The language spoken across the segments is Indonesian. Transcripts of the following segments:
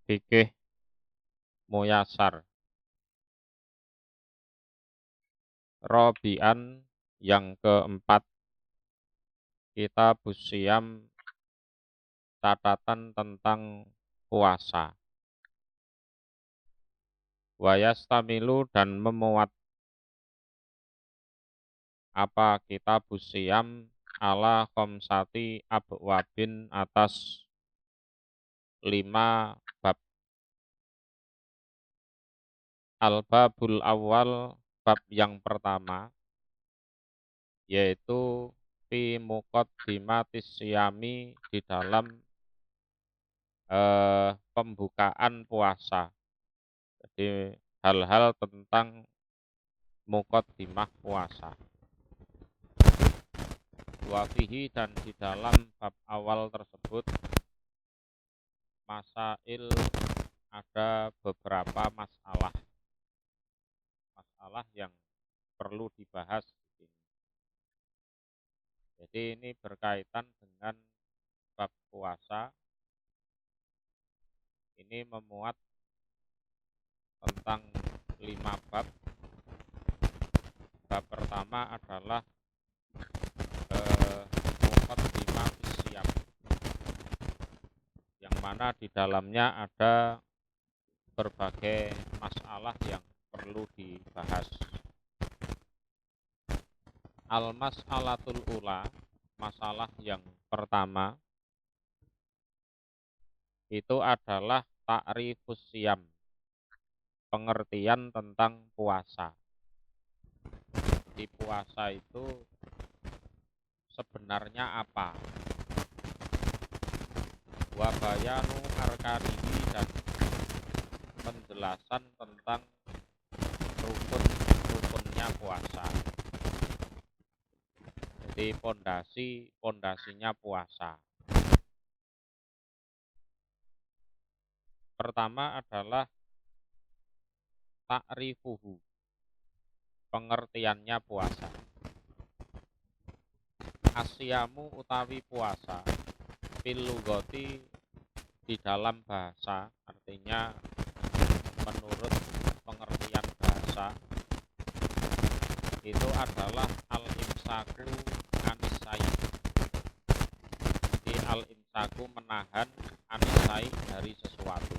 Fikih Muyasar. Robi'an yang keempat, Kitabus Shiyam, catatan tentang puasa. Wayastamilu dan memuat apa Kitabus Shiyam ala khamsati abwabin atas 5 bab. Al-babul awal, bab yang pertama, yaitu fi muqaddimatis siyami, di dalam pembukaan puasa. Jadi hal-hal tentang muqaddimah puasa. Wafihi, dan di dalam bab awal tersebut, masail, ada beberapa masalah yang perlu dibahas di sini. Jadi ini berkaitan dengan bab puasa. Ini memuat tentang 5 bab. Bab pertama adalah muqaddimah siyam, yang mana di dalamnya ada berbagai masalah yang perlu dibahas. Al-mas'alatul ula, masalah yang pertama, itu adalah ta'rifus siyam, pengertian tentang puasa. Di puasa itu sebenarnya apa? Wa bayanu arkanihi, dan penjelasan tentang rukun-rukunnya puasa. Jadi pondasinya puasa. Pertama adalah ta'rifuhu, pengertiannya puasa. Asyamu utawi puasa, fil lughati, di dalam bahasa, artinya menurut pengertian bahasa, itu adalah al-imsaku anisai. Jadi al-imsaku menahan, anisai dari sesuatu.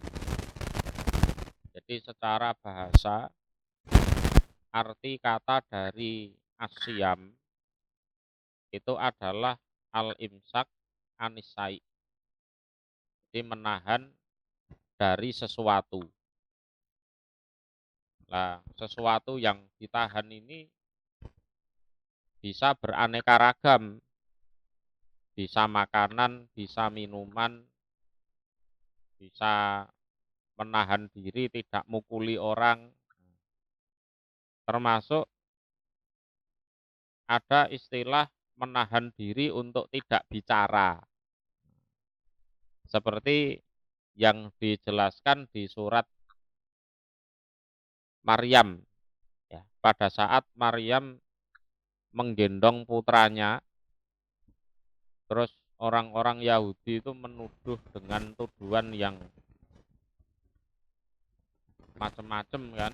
Jadi secara bahasa, arti kata dari asyam itu adalah al-imsak anisai. Jadi menahan dari sesuatu. Nah, sesuatu yang ditahan ini bisa beraneka ragam. Bisa makanan, bisa minuman, bisa menahan diri tidak mukuli orang. Termasuk ada istilah menahan diri untuk tidak bicara. Seperti yang dijelaskan di surat Maryam. Ya, pada saat Maryam menggendong putranya, terus orang-orang Yahudi itu menuduh dengan tuduhan yang macam-macam kan.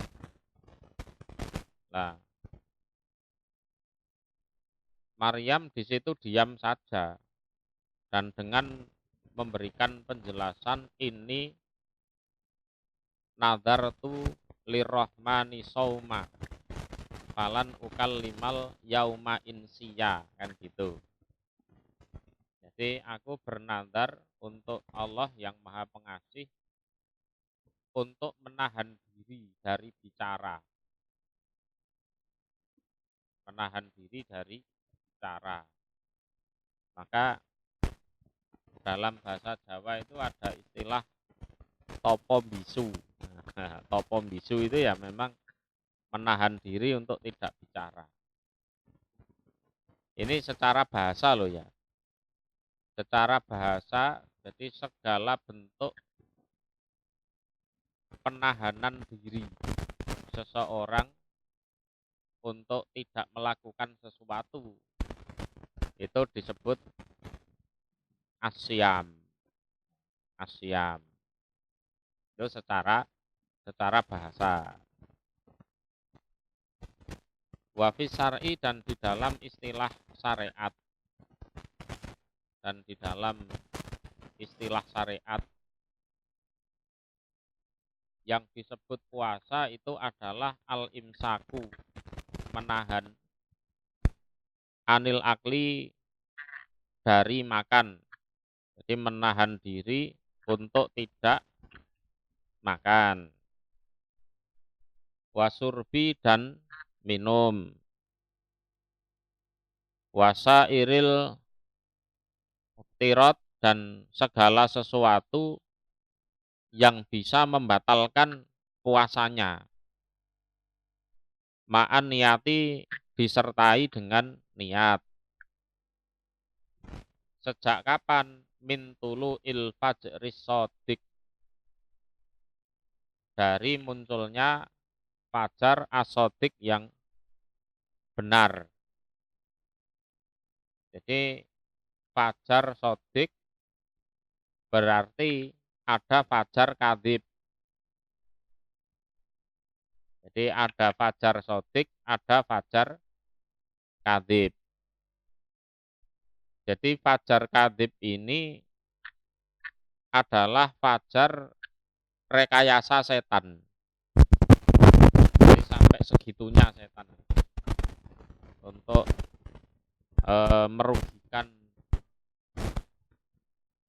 Nah, Maryam di situ diam saja, dan dengan memberikan penjelasan, ini nadartu lirrahmani sauma falan ukallimal yauma insiya, kan gitu. Jadi aku bernadar untuk Allah yang Maha Pengasih untuk menahan diri dari bicara. Menahan diri dari bicara. Maka dalam bahasa Jawa itu ada istilah topo bisu. Topo bisu itu ya memang menahan diri untuk tidak bicara. Ini secara bahasa loh ya. Secara bahasa, jadi segala bentuk penahanan diri seseorang untuk tidak melakukan sesuatu, itu disebut asyam. Asyam. Itu secara bahasa. Wa fi syar'i, dan di dalam istilah syariat. Dan di dalam istilah syariat yang disebut puasa itu adalah al-imsaku, menahan, anil akli, dari makan. Jadi menahan diri untuk tidak makan. Wasurbi, dan minum. Wasairil tirot, dan segala sesuatu yang bisa membatalkan puasanya. Ma'an niyati, disertai dengan niat. Sejak kapan? Min tulu'il fajris shodiq, dari munculnya fajar as-shodiq yang benar. Jadi fajar shodiq berarti ada fajar kadzib. Jadi ada fajar shodiq, ada fajar kadzib. Jadi fajar kadzib ini adalah fajar rekayasa setan. Jadi sampai segitunya setan untuk merugikan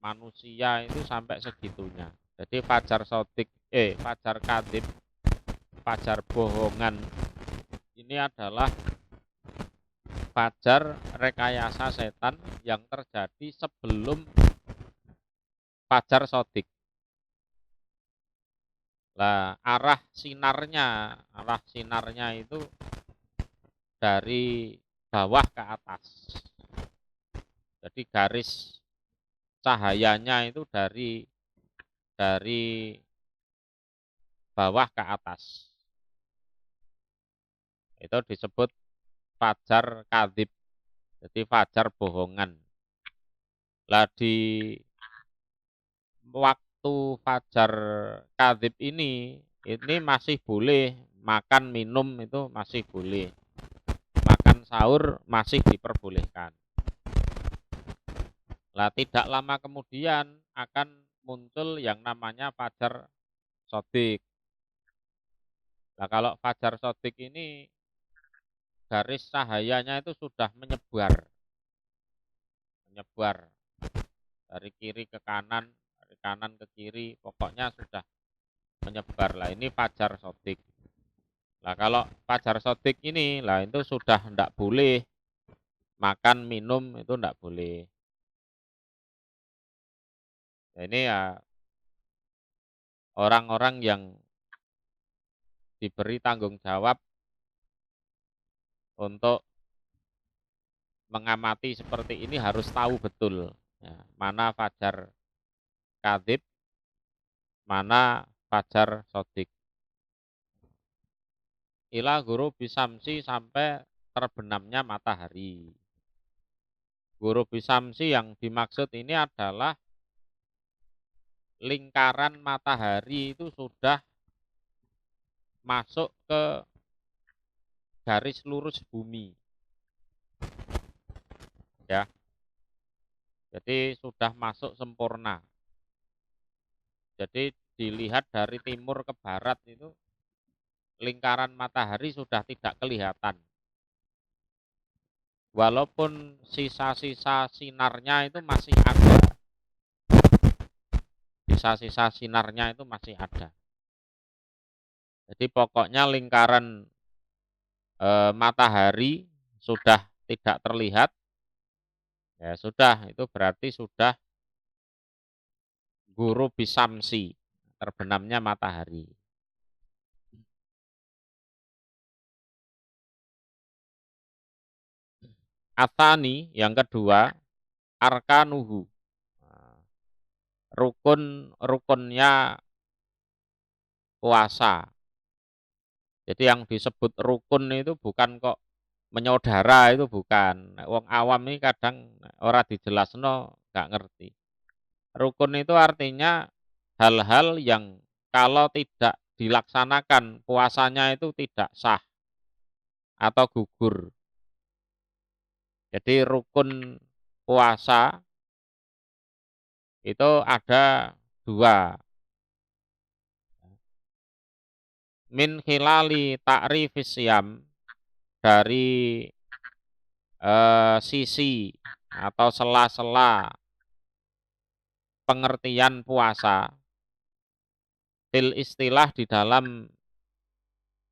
manusia, itu sampai segitunya. Jadi fajar shodiq, fajar kadzib, fajar bohongan ini adalah fajar rekayasa setan yang terjadi sebelum fajar shodiq. Nah, arah sinarnya itu dari bawah ke atas. Jadi garis cahayanya itu dari bawah ke atas. Itu disebut fajar kadzib. Jadi fajar bohongan. Lah di waktu fajar kadzib ini masih boleh makan minum, itu masih boleh. Makan sahur masih diperbolehkan. Lah tidak lama kemudian akan muncul yang namanya fajar shodiq. Nah, kalau fajar shodiq ini garis cahayanya itu sudah menyebar dari kiri ke kanan, dari kanan ke kiri, pokoknya sudah menyebar. Lah ini fajar shodiq. Lah kalau fajar shodiq ini, lah itu sudah tidak boleh makan minum, itu tidak boleh. Nah, ini ya orang-orang yang diberi tanggung jawab untuk mengamati seperti ini harus tahu betul ya, mana fajar kadzib, mana fajar shodiq. Ila guru bisamsi, sampai terbenamnya matahari. Guru bisamsi yang dimaksud ini adalah lingkaran matahari itu sudah masuk ke garis lurus bumi. Ya. Jadi sudah masuk sempurna. Jadi dilihat dari timur ke barat itu lingkaran matahari sudah tidak kelihatan. Walaupun sisa-sisa sinarnya itu masih ada. Sisa-sisa sinarnya itu masih ada. Jadi pokoknya lingkaran matahari sudah tidak terlihat. Ya sudah, itu berarti sudah guru bisamsi, terbenamnya matahari. Atani, yang kedua, arkanuhu, rukun-rukunnya puasa. Jadi yang disebut rukun itu bukan kok menyodara, itu bukan. Wong awam ini kadang ora dijelasno, nggak ngerti. Rukun itu artinya hal-hal yang kalau tidak dilaksanakan puasanya itu tidak sah atau gugur. Jadi rukun puasa itu ada dua. Min khilali ta'rifis siyam, dari sisi atau sela-sela pengertian puasa, til istilah, di dalam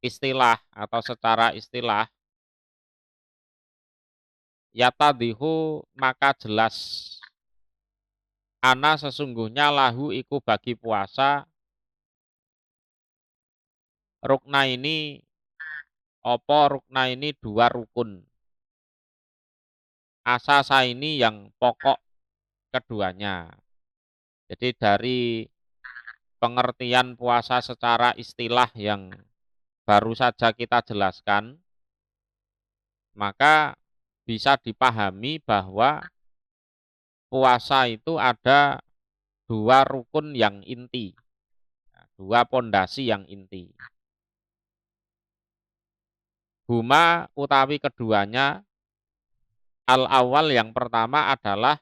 istilah atau secara istilah, yatadihu maka jelas, ana sesungguhnya lahu iku bagi puasa, rukna ini rukna ini dua rukun, asasa ini yang pokok keduanya. Jadi dari pengertian puasa secara istilah yang baru saja kita jelaskan, maka bisa dipahami bahwa puasa itu ada dua rukun yang inti, dua pondasi yang inti. Huma utawi keduanya, al-awal yang pertama adalah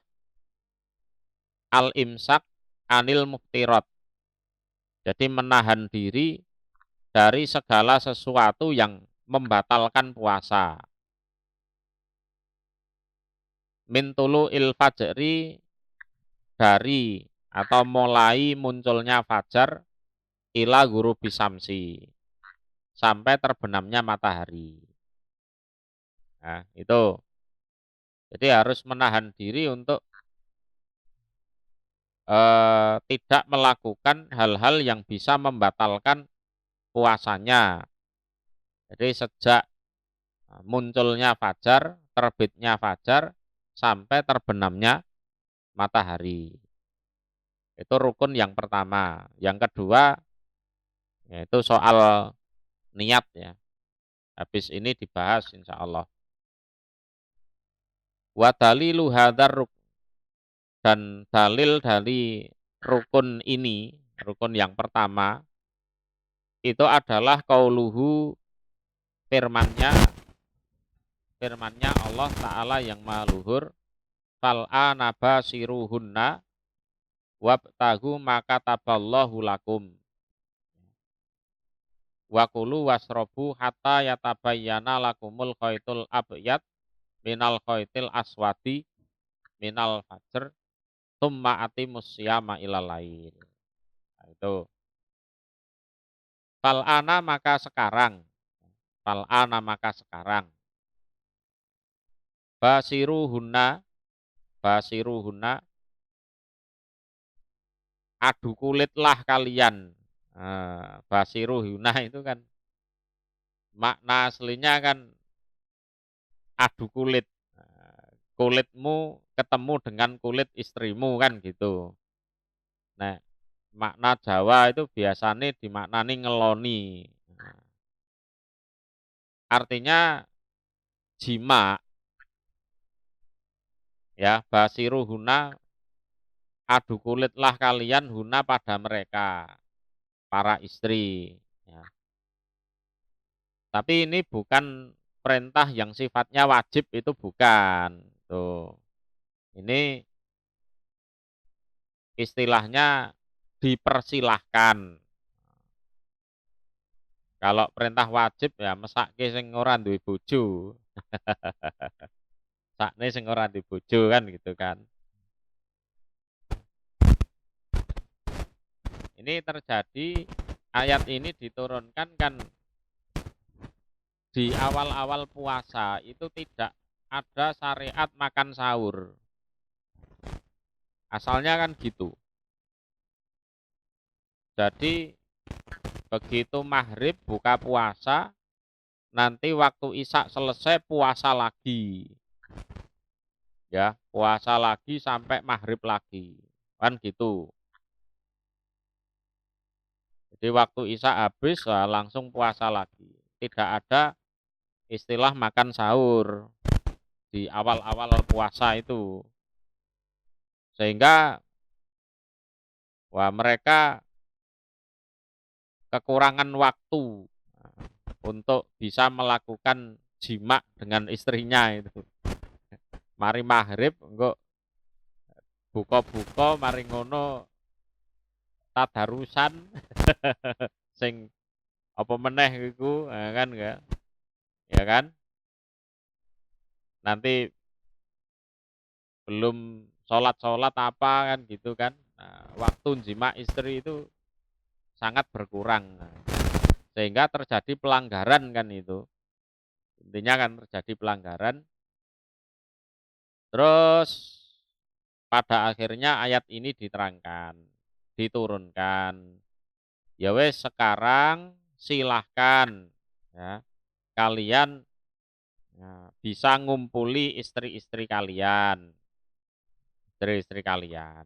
al-imsak anil muftirat. Jadi menahan diri dari segala sesuatu yang membatalkan puasa. Min tulu'il fajri, dari atau mulai munculnya fajar, ila ghurubi syamsi, sampai terbenamnya matahari. Nah, itu. Jadi harus menahan diri untuk tidak melakukan hal-hal yang bisa membatalkan puasanya. Jadi sejak munculnya fajar, terbitnya fajar, sampai terbenamnya matahari. Itu rukun yang pertama. Yang kedua, yaitu soal niat ya. Habis ini dibahas insya Allah. Wa dalilu hadzal rukun, dan dalil dari rukun ini, rukun yang pertama, itu adalah qauluhu, firmannya Allah Ta'ala yang maha luhur, fal'ana basiruhunna wabtagu maka taballahu lakum wa kulu wasrobu hatta yatabayyana lakumul khaitul abyad minal khaitil aswadi minal fajr tsumma atimus siyama ilal lail. Nah, itu. Fal'ana maka sekarang. Fal'ana maka sekarang. Basiruhunna adu kulitlah kalian. Basiruhunna itu kan makna aslinya kan adu kulit. Kulitmu ketemu dengan kulit istrimu kan gitu. Nah, makna Jawa itu biasanya dimaknani ngeloni. Artinya jima. Ya, basiruhuna, adu kulitlah kalian huna pada mereka, para istri. Ya. Tapi ini bukan perintah yang sifatnya wajib, itu bukan. Tuh. Ini istilahnya dipersilahkan. Kalau perintah wajib ya mesake sing ora duwe bojo. Sakne sing ora duwe bojo kan gitu kan. Ini terjadi, ayat ini diturunkan kan di awal-awal puasa itu tidak ada syariat makan sahur. Asalnya kan gitu. Jadi begitu maghrib buka puasa, nanti waktu isya selesai puasa lagi. Ya, puasa lagi sampai maghrib lagi. Kan gitu. Jadi waktu isya habis langsung puasa lagi. Tidak ada istilah makan sahur di awal-awal puasa itu. Sehingga mereka kekurangan waktu untuk bisa melakukan jima dengan istrinya itu. Mari maghrib engko buka-buka mari ngono tadarusan sing apa meneh iku kan ya. Ya kan? Nanti belum sholat-sholat apa kan gitu kan. Nah, waktu jima istri itu sangat berkurang. Nah, sehingga terjadi pelanggaran kan itu. Intinya kan terjadi pelanggaran. Terus pada akhirnya ayat ini diterangkan, diturunkan. Ya wes sekarang silahkan ya, kalian ya, bisa ngumpuli istri-istri kalian. Istri-istri kalian.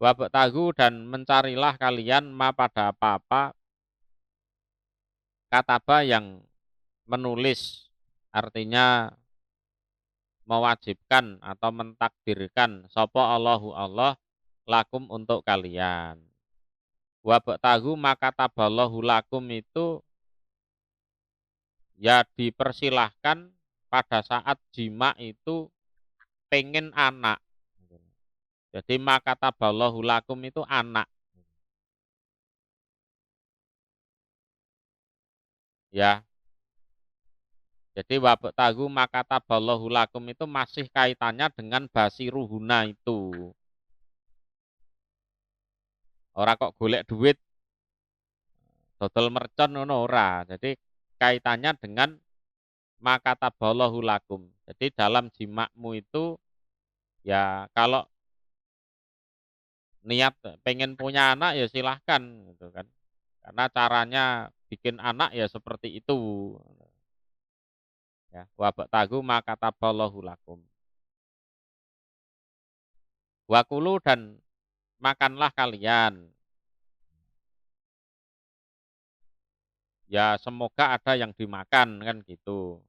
Wabek tahu dan mencarilah kalian ma pada apa-apa kataba yang menulis, artinya mewajibkan atau mentakdirkan sapa Allahu Allah lakum untuk kalian. Wabek tahu maka taballahu lakum itu ya dipersilahkan pada saat jima itu pengen anak. Jadi maka taballahu lakum itu anak. Ya, jadi wabek tahu maka taballahu lakum itu masih kaitannya dengan basiruhuna itu. Ora kok golek duit dodol mercon ngono ora. Jadi kaitannya dengan maka taballahu lakum. Jadi dalam jimakmu itu ya kalau niat pengen punya anak ya silahkan gitu kan. Karena caranya bikin anak ya seperti itu. Ya, wabek tahu maka taballahu lakum. Wakulu dan makanlah kalian. Ya semoga ada yang dimakan kan gitu.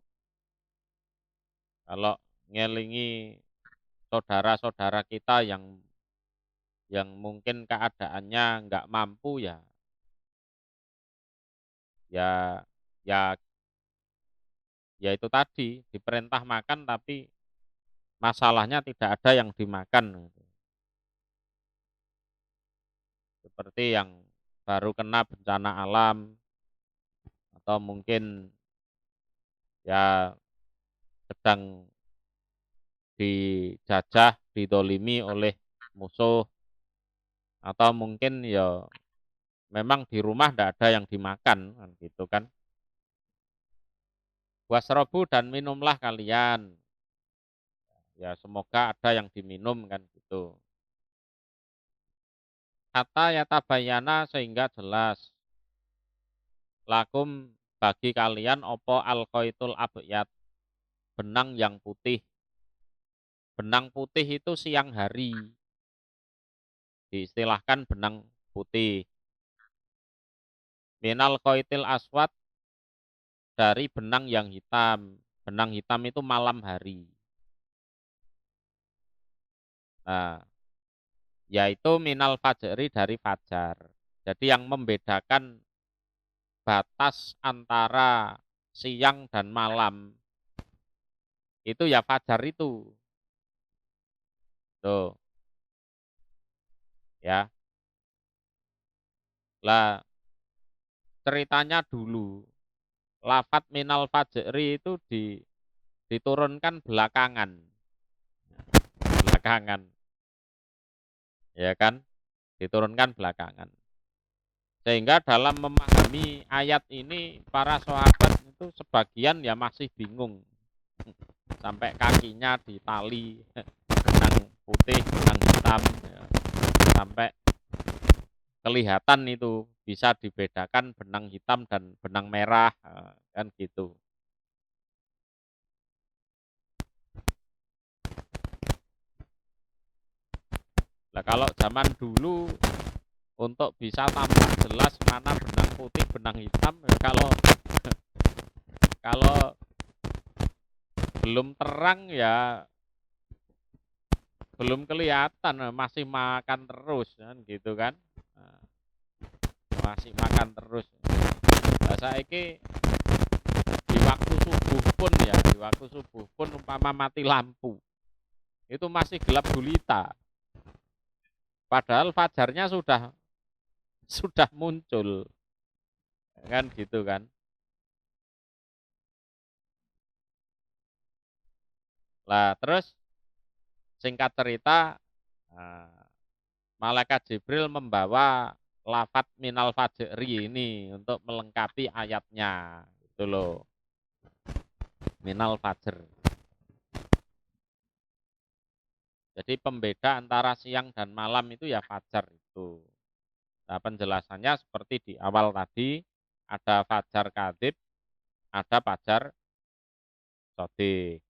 Kalau ngelingi saudara-saudara kita yang mungkin keadaannya nggak mampu ya ya ya ya itu tadi diperintah makan tapi masalahnya tidak ada yang dimakan. Seperti yang baru kena bencana alam atau mungkin ya sedang dijajah, didolimi oleh musuh atau mungkin ya memang di rumah tidak ada yang dimakan kan gitu kan. Wasrobu dan minumlah kalian. Ya semoga ada yang diminum kan gitu. Kata ya tabayana sehingga jelas lakum bagi kalian opo alkoitul abyad benang yang putih. Benang putih itu siang hari. Diistilahkan benang putih. Minal koitil aswad dari benang yang hitam. Benang hitam itu malam hari. Nah, yaitu minal fajri dari fajar. Jadi yang membedakan batas antara siang dan malam itu ya fajar itu. Tuh, ya. Lah ceritanya dulu lafat minal fajri itu diturunkan belakangan. Belakangan. Ya kan? Diturunkan belakangan. Sehingga dalam memahami ayat ini para sahabat itu sebagian ya masih bingung. Sampai kakinya ditali benang putih, benang hitam ya. Sampai kelihatan itu bisa dibedakan benang hitam dan benang merah kan gitu. Nah kalau zaman dulu untuk bisa tampak jelas mana benang putih, benang hitam, ya kalau kalau belum terang ya belum kelihatan masih makan terus kan gitu kan. Nah, masih makan terus. Nah, saiki di waktu subuh pun ya, di waktu subuh pun umpama mati lampu, itu masih gelap gulita. Padahal fajarnya sudah muncul. Kan gitu kan. Lah terus singkat cerita, malaikat Jibril membawa lafat minal fajri ini untuk melengkapi ayatnya. Itu loh. Minal fajr. Jadi pembeda antara siang dan malam itu ya fajar itu. Nah, penjelasannya seperti di awal tadi, ada fajar kadib, ada fajar sodik.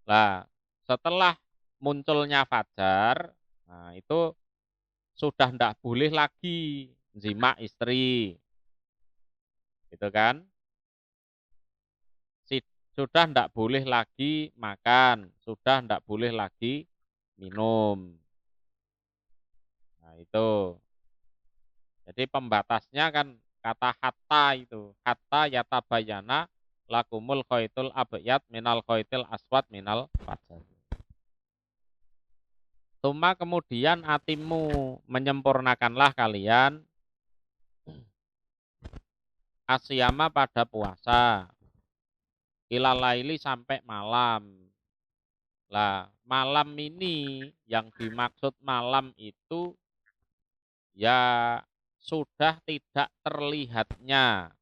Nah, setelah munculnya fajar, nah itu sudah tidak boleh lagi jima istri. Gitu kan? Sudah tidak boleh lagi makan, sudah tidak boleh lagi minum. Nah, itu. Jadi pembatasnya kan kata hatta itu. Hatta yatabayana lakumul khaitul abyad minal khaitil aswad minal fajar. Tuma kemudian atimu menyempurnakanlah kalian asyama pada puasa. Ilalaili sampai malam. Lah, malam ini yang dimaksud malam itu ya sudah tidak terlihatnya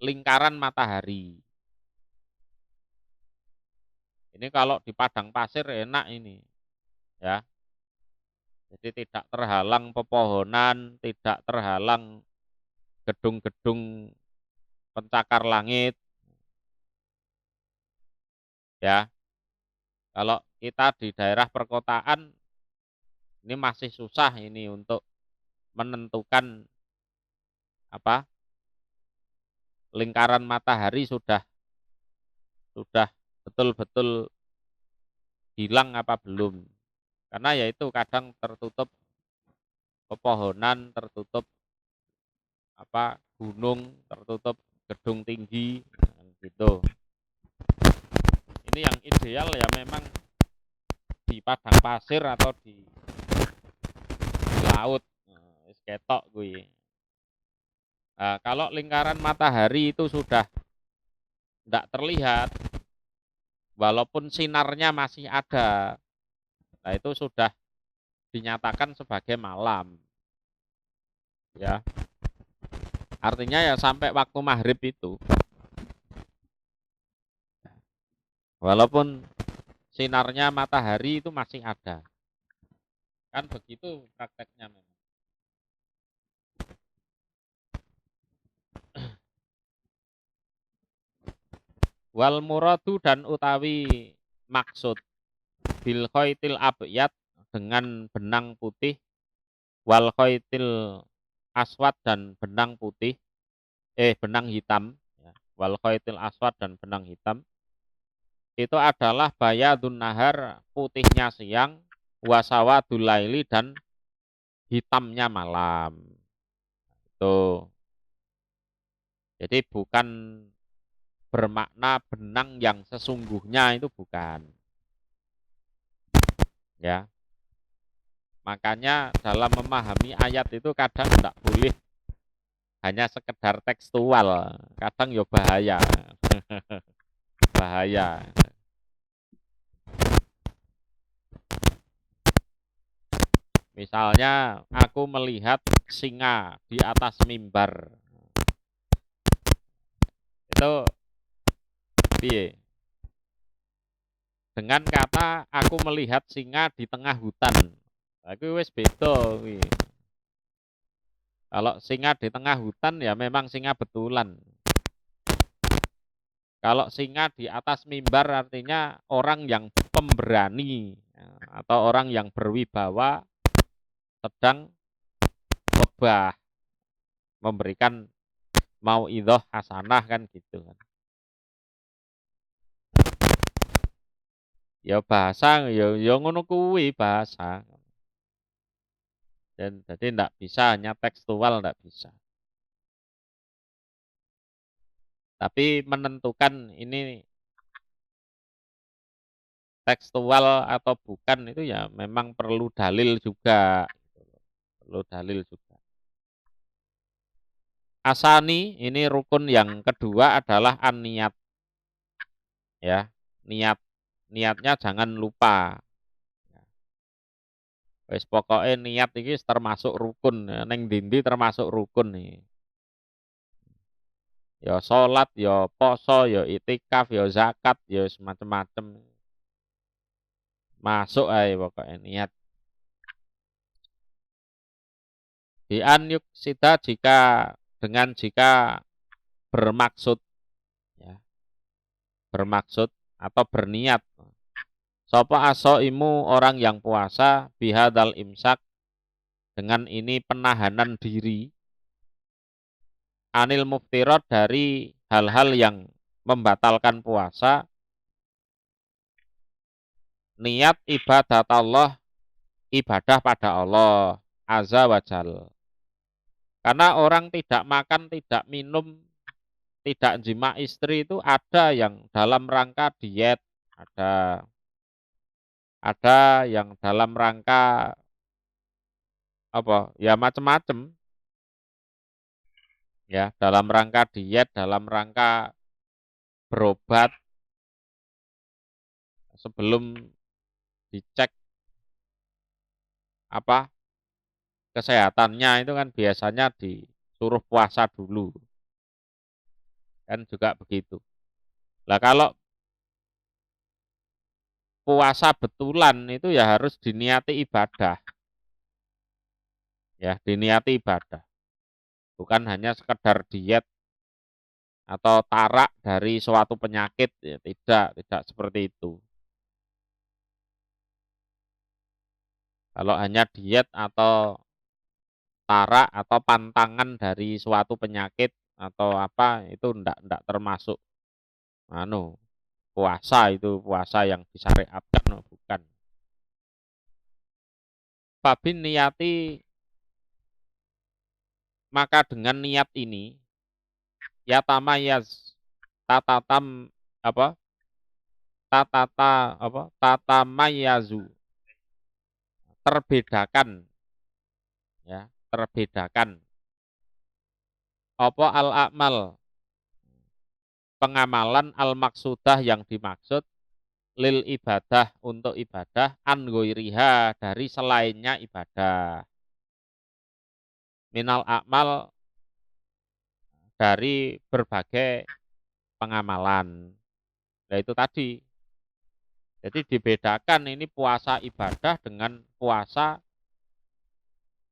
lingkaran matahari. Ini kalau di padang pasir enak ini, ya. Jadi tidak terhalang pepohonan, tidak terhalang gedung-gedung pencakar langit, ya. Kalau kita di daerah perkotaan ini masih susah ini untuk menentukan apa lingkaran matahari sudah betul-betul hilang apa belum. Karena ya itu kadang tertutup pepohonan, tertutup apa gunung, tertutup gedung tinggi gitu. Ini yang ideal ya memang di padang pasir atau di laut. Ketok gue. Nah, kalau lingkaran matahari itu sudah tidak terlihat, walaupun sinarnya masih ada, nah itu sudah dinyatakan sebagai malam. Ya, artinya ya sampai waktu maghrib itu, walaupun sinarnya matahari itu masih ada. Kan begitu prakteknya memang. Wal muradu dan utawi maksud bil khaitil abyad dengan benang putih, wal khaitil aswad dan benang putih, benang hitam, ya. Wal khaitil aswad dan benang hitam itu adalah bayadun nahar, putihnya siang, wasawadul laili dan hitamnya malam. Itu. Jadi bukan bermakna benang yang sesungguhnya itu bukan. Ya. Makanya dalam memahami ayat itu kadang tidak boleh hanya sekedar tekstual, kadang ya bahaya. Bahaya. Misalnya aku melihat singa di atas mimbar. Itu piye? Dengan kata aku melihat singa di tengah hutan. Aku wis beda kuwi. Kalau singa di tengah hutan ya memang singa betulan. Kalau singa di atas mimbar artinya orang yang pemberani atau orang yang berwibawa sedang khotbah memberikan mauidhah hasanah kan gitu kan. Ya bahasa ya ngono kuwi bahasa. Dan jadi ndak bisa hanya tekstual ndak bisa. Tapi menentukan ini tekstual atau bukan itu ya memang perlu dalil juga. Perlu dalil juga. Asani ini rukun yang kedua adalah an-niat. Ya, niat. Niatnya jangan lupa. Wis pokoke niat iki termasuk rukun. Ning dindi termasuk rukun nih. Ya salat, ya poso, ya itikaf, ya zakat, ya semacam-macam. Masuk ae pokoknya niat. Di an yuksida jika bermaksud ya, bermaksud atau berniat. Sapa imu orang yang puasa bihadal imsak dengan ini penahanan diri anil muftirat dari hal-hal yang membatalkan puasa, niat ibadat Allah, ibadah pada Allah azza wa jal. Karena orang tidak makan, tidak minum, tidak jima istri itu ada yang dalam rangka diet, ada yang dalam rangka apa? Ya macam-macam ya, dalam rangka diet, dalam rangka berobat sebelum dicek apa kesehatannya itu kan biasanya disuruh puasa dulu. Kan juga begitu. Lah kalau puasa betulan itu ya harus diniati ibadah. Ya, diniati ibadah. Bukan hanya sekedar diet atau tarak dari suatu penyakit, ya, tidak seperti itu. Kalau hanya diet atau tarak atau pantangan dari suatu penyakit atau apa itu ndak termasuk anu puasa yang disyariatkan bukan. Fabin niyati maka dengan niat ini ya tamayaz tatatam apa tatamayazu terbedakan ya terbedakan apa al akmal pengamalan al maksudah yang dimaksud lil ibadah untuk ibadah an goiriha dari selainnya ibadah minal akmal dari berbagai pengamalan. Nah itu tadi. Jadi dibedakan ini puasa ibadah dengan puasa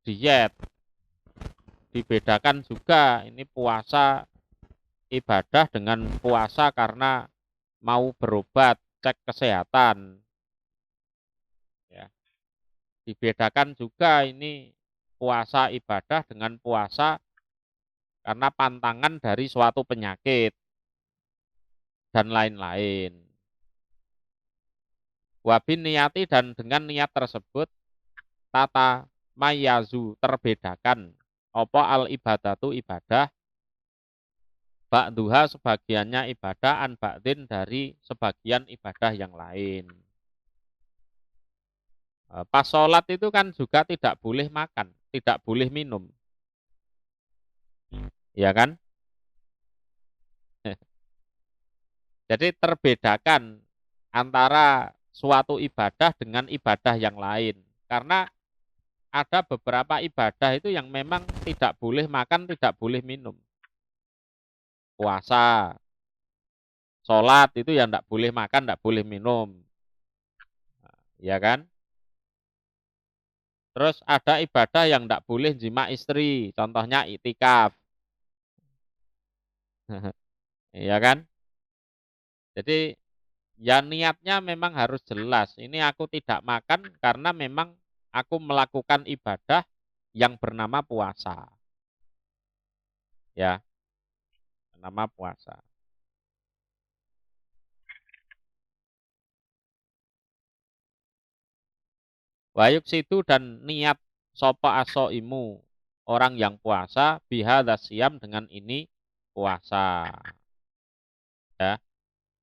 diet. Dibedakan juga ini puasa ibadah dengan puasa karena mau berobat, cek kesehatan. Ya. Dibedakan juga ini puasa ibadah dengan puasa karena pantangan dari suatu penyakit dan lain-lain. Wabin niati dan dengan niat tersebut tata mayazu terbedakan opo al ibadatu ibadah ba'duha sebagiannya ibadah an ba'din dari sebagian ibadah yang lain. Pas sholat itu kan juga tidak boleh makan, tidak boleh minum. Ya kan? Jadi terbedakan antara suatu ibadah dengan ibadah yang lain. Karena ada beberapa ibadah itu yang memang tidak boleh makan, tidak boleh minum. Puasa, sholat itu yang tidak boleh makan, tidak boleh minum. Ya kan? Terus ada ibadah yang tidak boleh jima istri, contohnya itikaf. Ya kan? Jadi ya niatnya memang harus jelas. Ini aku tidak makan karena memang aku melakukan ibadah yang bernama puasa. Ya, bernama puasa. Wayuk situ dan niat sopa asoimu orang yang puasa bihadza siyam dengan ini puasa. Ya.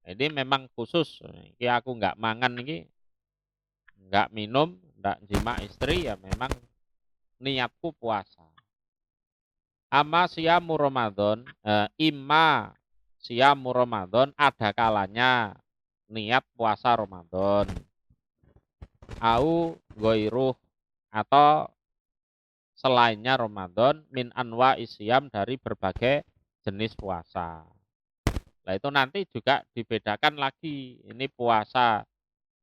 Ini memang khusus. Ini aku nggak mangan ini, nggak minum, nggak jima istri ya memang niatku puasa. Ama siyamu Ramadan, imma siyamu Ramadan ada kalanya niat puasa Ramadan. Au goiruh atau selainnya Ramadan min anwa isyam dari berbagai jenis puasa. Nah itu nanti juga dibedakan lagi ini puasa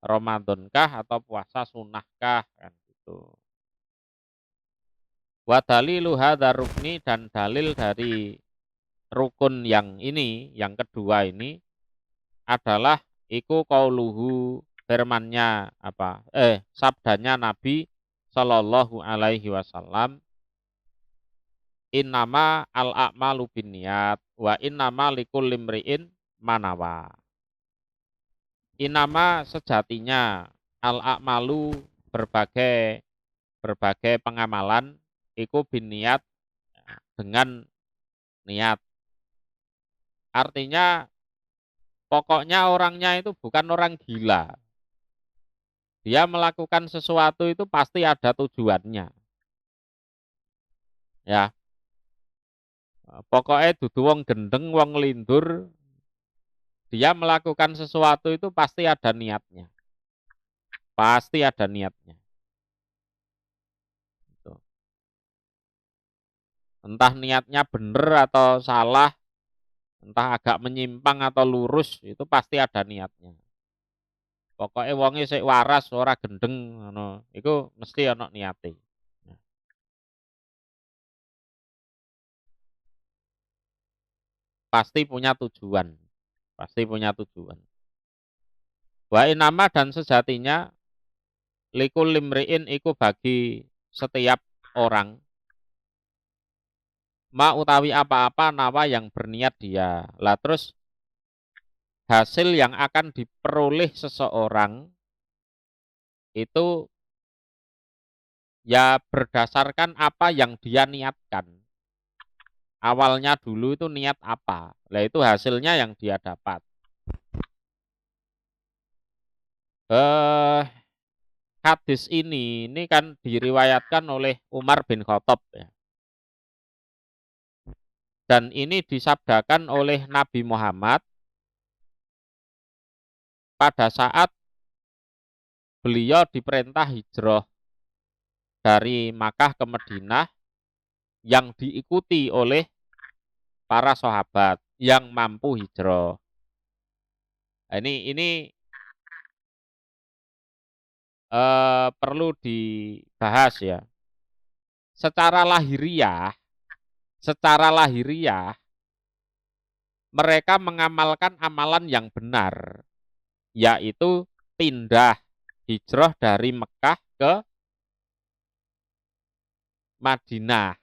Ramadankah atau puasa sunnahkah kan gitu. Wa dalilu hadzal rukni dan dalil dari rukun yang ini, yang kedua ini adalah iku qauluhu firmannya apa? Sabdanya Nabi Shallallahu alaihi wasallam, innama al-a'malu binniyat wa innama likulli imri'in manawa. Innama sejatinya al-a'malu berbagai pengamalan iku binniyat dengan niat. Artinya pokoknya orangnya itu bukan orang gila. Dia melakukan sesuatu itu pasti ada tujuannya. Ya. Pokoknya dudu wong gendeng, wong lindur, dia melakukan sesuatu itu pasti ada niatnya. Pasti ada niatnya. Gitu. Entah niatnya benar atau salah, entah agak menyimpang atau lurus, itu pasti ada niatnya. Pokoknya wonge sik waras, ora gendeng ngono. Iku mesti ana niate. Pasti punya tujuan. Pasti punya tujuan. Wa inama dan sejatinya likul limriin iku bagi setiap orang ma utawi apa-apa nawa yang berniat dia. Lah terus hasil yang akan diperoleh seseorang itu ya berdasarkan apa yang dia niatkan. Awalnya dulu itu niat apa. Lah itu hasilnya yang dia dapat. Hadis ini kan diriwayatkan oleh Umar bin Khattab ya. Dan ini disabdakan oleh Nabi Muhammad pada saat beliau diperintah hijrah dari Makkah ke Madinah yang diikuti oleh para sahabat yang mampu hijrah. Nah, ini perlu dibahas ya. Secara lahiriah mereka mengamalkan amalan yang benar, yaitu pindah hijrah dari Mekah ke Madinah.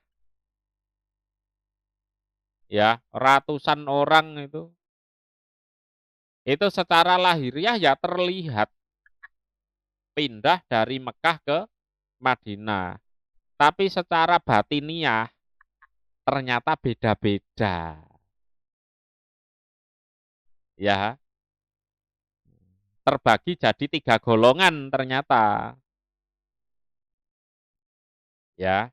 Ya, ratusan orang itu secara lahiriah ya terlihat pindah dari Mekah ke Madinah. Tapi secara batiniah ternyata beda-beda. Ya, terbagi jadi 3 golongan ternyata. Ya,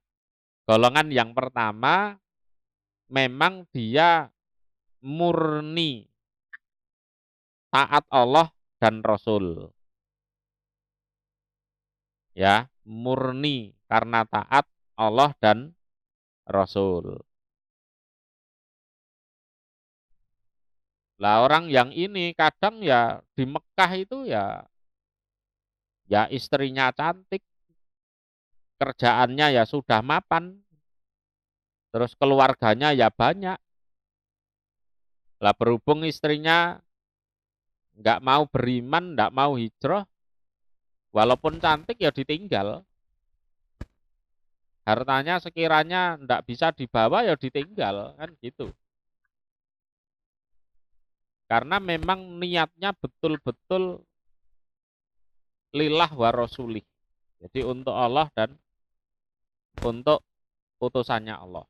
golongan yang pertama memang dia murni taat Allah dan Rasul. Ya, murni karena taat Allah dan Rasul. Lah orang yang ini kadang ya di Mekah itu ya istrinya cantik, kerjaannya ya sudah mapan, terus keluarganya ya banyak. Lah berhubung istrinya nggak mau beriman, nggak mau hijrah, walaupun cantik ya ditinggal. Hartanya sekiranya nggak bisa dibawa ya ditinggal, kan gitu. Karena memang niatnya betul-betul lillah wa rasulih. Jadi untuk Allah dan untuk utusannya Allah.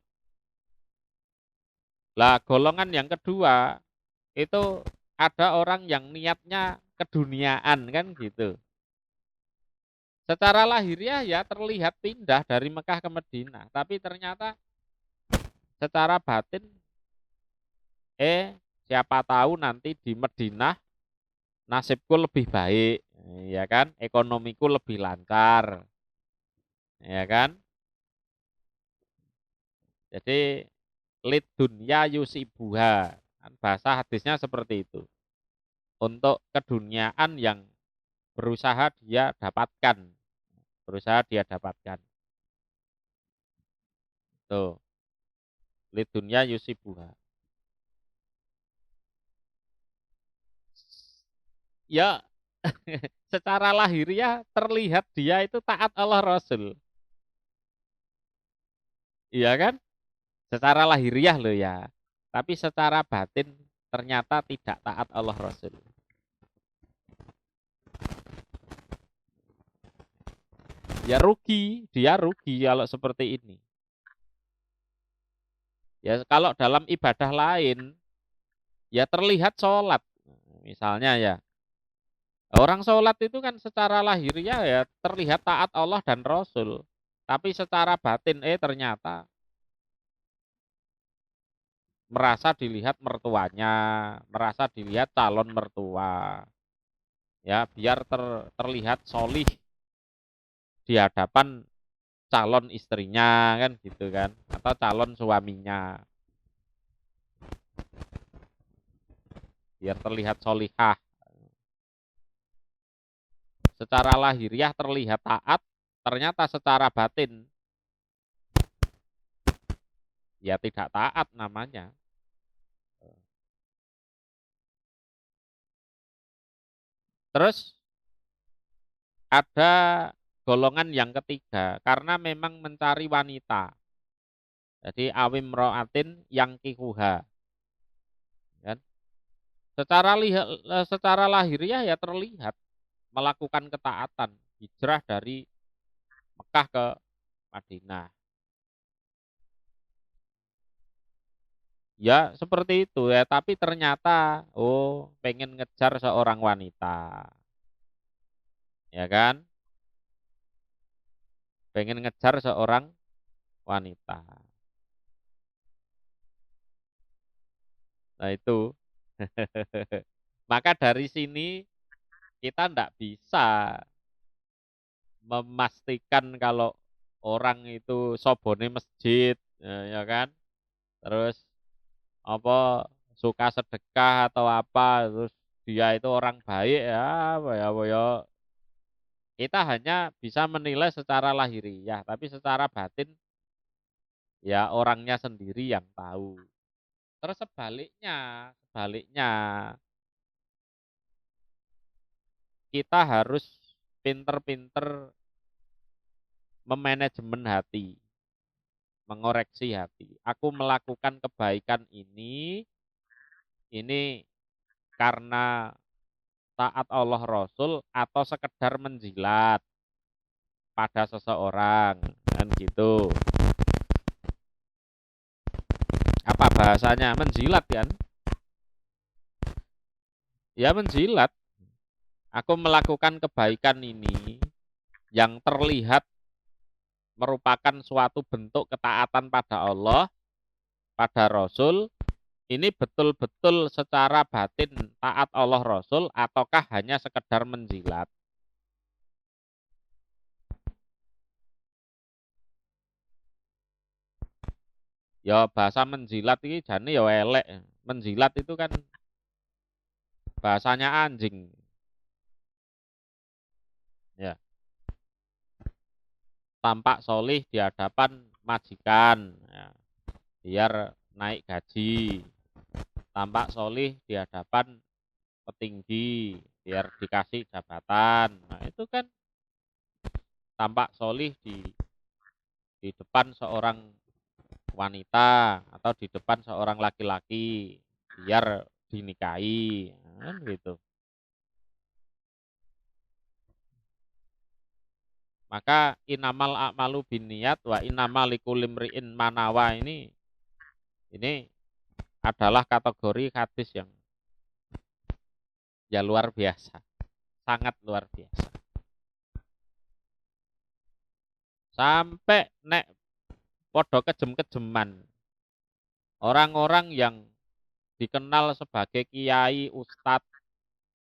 Lah golongan yang kedua itu ada orang yang niatnya keduniaan kan gitu. Secara lahiriah ya terlihat pindah dari Mekah ke Madinah, tapi ternyata secara batin siapa tahu nanti di Madinah nasibku lebih baik, ya kan? Ekonomiku lebih lancar, ya kan? Jadi lid dunya yusibuha. Bahasa hadisnya seperti itu. Untuk keduniaan yang berusaha dia dapatkan. Berusaha dia dapatkan. Tuh. Lid dunya yusibuha. Ya, secara lahiriah terlihat dia itu taat Allah Rasul. Iya kan? Secara lahiriah loh ya. Tapi secara batin ternyata tidak taat Allah Rasul. Ya rugi, dia rugi kalau seperti ini. Ya kalau dalam ibadah lain, ya terlihat sholat. Misalnya ya, orang sholat itu kan secara lahiriah ya terlihat taat Allah dan Rasul. Tapi secara batin, ternyata merasa dilihat mertuanya, merasa dilihat calon mertua. Ya biar terlihat solih di hadapan calon istrinya kan gitu kan, atau calon suaminya, biar terlihat solihah. Secara lahiriah terlihat taat, ternyata secara batin ya tidak taat namanya. Terus ada golongan yang ketiga karena memang mencari wanita. Jadi awim roatin yang kikuha. Kan? Secara lahiriah ya terlihat melakukan ketaatan, hijrah dari Mekah ke Madinah. Ya seperti itu ya, tapi ternyata pengen ngejar seorang wanita. Ya kan? Pengen ngejar seorang wanita. Nah itu. Maka dari sini kita tidak bisa memastikan kalau orang itu sobone masjid, ya kan? Terus apa suka sedekah atau apa, terus dia itu orang baik ya, apa ya, kita hanya bisa menilai secara lahiriah, tapi secara batin ya orangnya sendiri yang tahu. Terus sebaliknya kita harus pinter-pinter memanajemen hati, mengoreksi hati. Aku melakukan kebaikan ini karena taat Allah Rasul atau sekedar menjilat pada seseorang, kan gitu. Apa bahasanya? Menjilat kan? Ya menjilat. Aku melakukan kebaikan ini yang terlihat merupakan suatu bentuk ketaatan pada Allah, pada Rasul. Ini betul-betul secara batin taat Allah Rasul ataukah hanya sekedar menjilat? Ya bahasa menjilat ini jane ya elek. Menjilat itu kan bahasanya anjing. Ya, tampak solih di hadapan majikan, ya, biar naik gaji. Tampak solih di hadapan petinggi, biar dikasih jabatan. Nah itu kan tampak solih di depan seorang wanita atau di depan seorang laki-laki, biar dinikahi, kan gitu. Maka inamal a'malu binniyat wa innamal likulli imri'in manawa ini adalah kategori hadis yang ya luar biasa, sangat luar biasa. Sampai nek podo kejem-kejeman orang-orang yang dikenal sebagai kiai, ustadz,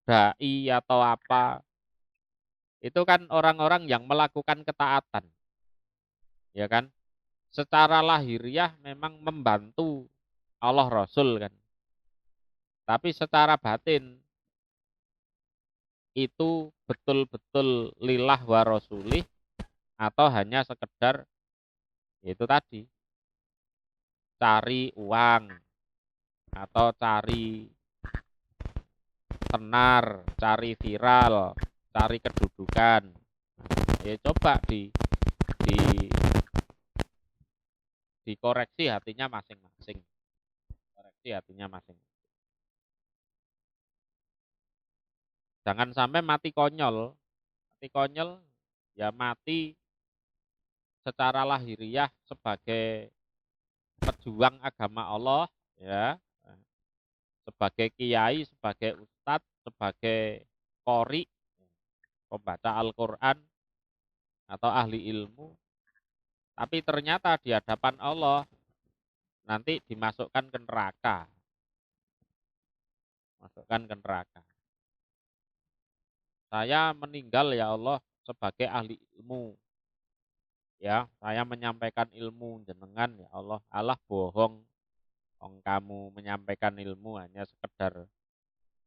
dai atau apa, itu kan orang-orang yang melakukan ketaatan, ya kan? Secara lahiriah memang membantu Allah Rasul kan. Tapi secara batin itu betul-betul lillah wa rasulih atau hanya sekedar itu tadi cari uang atau cari tenar, cari viral, cari kedudukan. Ya coba di dikoreksi hatinya masing-masing. Koreksi hatinya masing-masing. Jangan sampai mati konyol. Mati konyol ya mati secara lahiriah sebagai pejuang agama Allah, ya, sebagai kiai, sebagai ustadz, sebagai qori, pembaca Al-Quran atau ahli ilmu, tapi ternyata di hadapan Allah nanti dimasukkan ke neraka, masukkan ke neraka. Saya meninggal ya Allah sebagai ahli ilmu, ya, saya menyampaikan ilmu jenengan ya Allah, Allah bohong, kamu menyampaikan ilmu hanya sekedar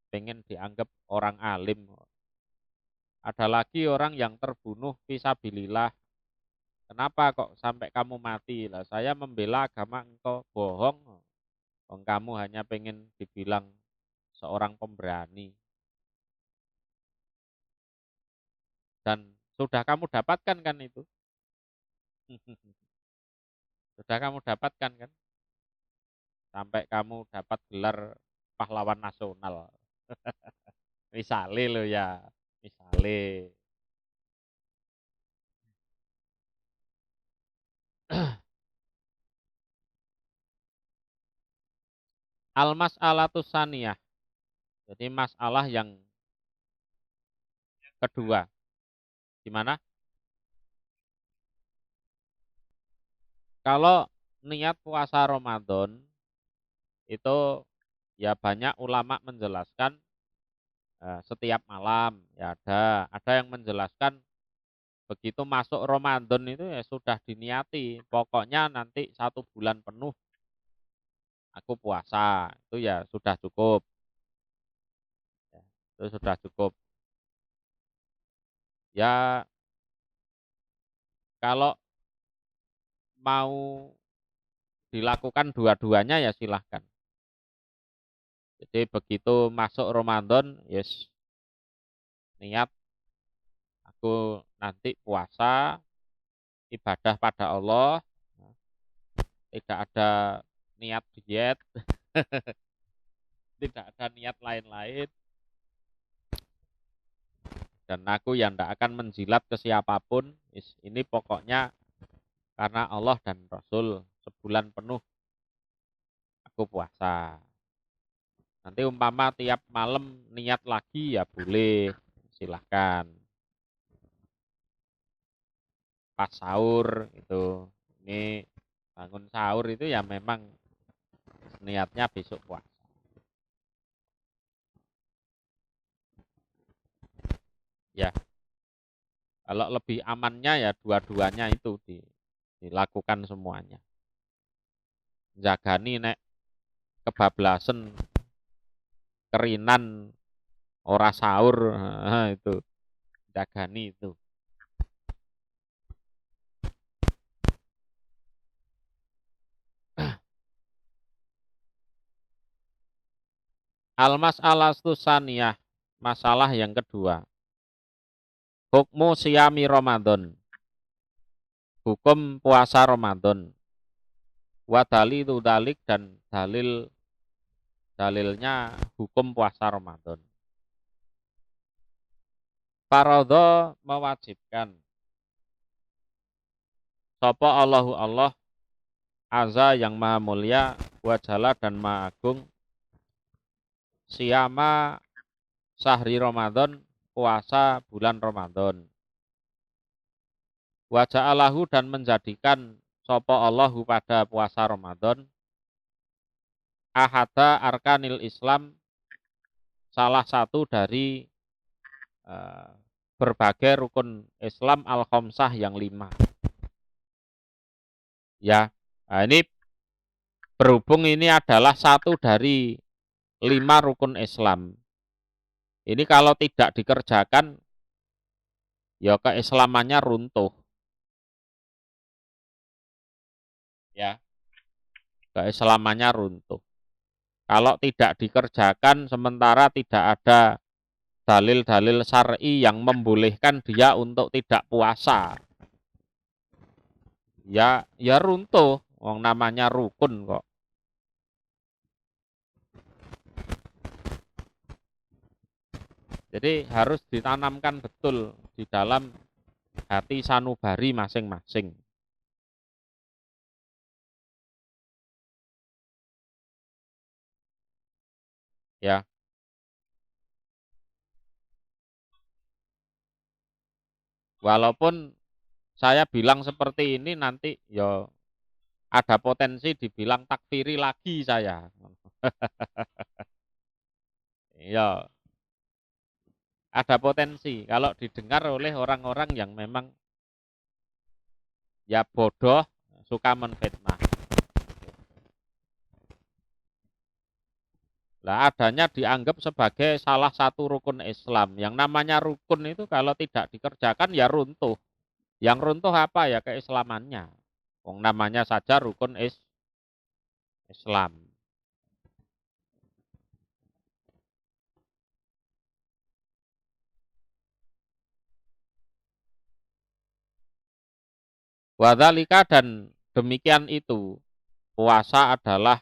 pengen dianggap orang alim. Ada lagi orang yang terbunuh fisabilillah. Kenapa kok sampai kamu mati? Lah saya membela agama engkau, bohong. Kamu hanya pengen dibilang seorang pemberani. Dan sudah kamu dapatkan kan itu? Sudah kamu dapatkan kan? Sampai kamu dapat gelar pahlawan nasional. Misale lo ya, misale. Al-mas'alatus saniyah. Jadi masalah yang kedua. Gimana? Kalau niat puasa Ramadan itu ya banyak ulama menjelaskan setiap malam, ya ada yang menjelaskan begitu masuk Ramadan itu ya sudah diniati, pokoknya nanti 1 bulan penuh aku puasa, itu ya sudah cukup, ya, itu sudah cukup. Ya kalau mau dilakukan dua-duanya ya silahkan. Jadi begitu masuk Ramadan, yes, niat aku nanti puasa ibadah pada Allah, tidak ada niat diet, tidak ada niat lain-lain, dan aku yang tidak akan menjilat ke siapapun. Ini pokoknya karena Allah dan Rasul, 1 bulan penuh aku puasa. Nanti umpama tiap malam niat lagi ya boleh, silahkan. Pas sahur itu, ini bangun sahur itu ya memang niatnya besok puasa. Ya, kalau lebih amannya ya dua-duanya itu dilakukan semuanya. Jagani nek kebablasan kerinan ora sahur, itu jagani itu. Al-mas'alatu saniyah, masalah yang kedua. Hukmu siyami Ramadan. Hukum puasa Ramadan. Wa dalilu dalik, dan dalilnya hukum puasa Ramadan. Faradha mewajibkan. sapa Allahu Allah azza yang maha mulia wa jalla dan maha agung siyama sahri Ramadan puasa bulan Ramadan wa ja'alahu dan menjadikan sapa Allahu pada puasa Ramadan ahada arkanil Islam salah satu dari berbagai rukun Islam al-khamsah yang 5. Ya, nah ini berhubung ini adalah satu dari 5 rukun Islam. Ini kalau tidak dikerjakan, ya keislamannya runtuh. Ya, keislamannya runtuh. Kalau tidak dikerjakan sementara tidak ada dalil-dalil syar'i yang membolehkan dia untuk tidak puasa. Ya runtuh, wong namanya rukun kok. Jadi harus ditanamkan betul di dalam hati sanubari masing-masing. Ya. Walaupun saya bilang seperti ini nanti ya ada potensi dibilang takfiri lagi saya. Ya, ada potensi kalau didengar oleh orang-orang yang memang ya bodoh, suka menfitnah. Lah adanya dianggap sebagai salah satu rukun Islam. Yang namanya rukun itu kalau tidak dikerjakan ya runtuh. Yang runtuh apa ya keislamannya. Wong namanya saja rukun Islam. Wadzalika dan demikian itu puasa adalah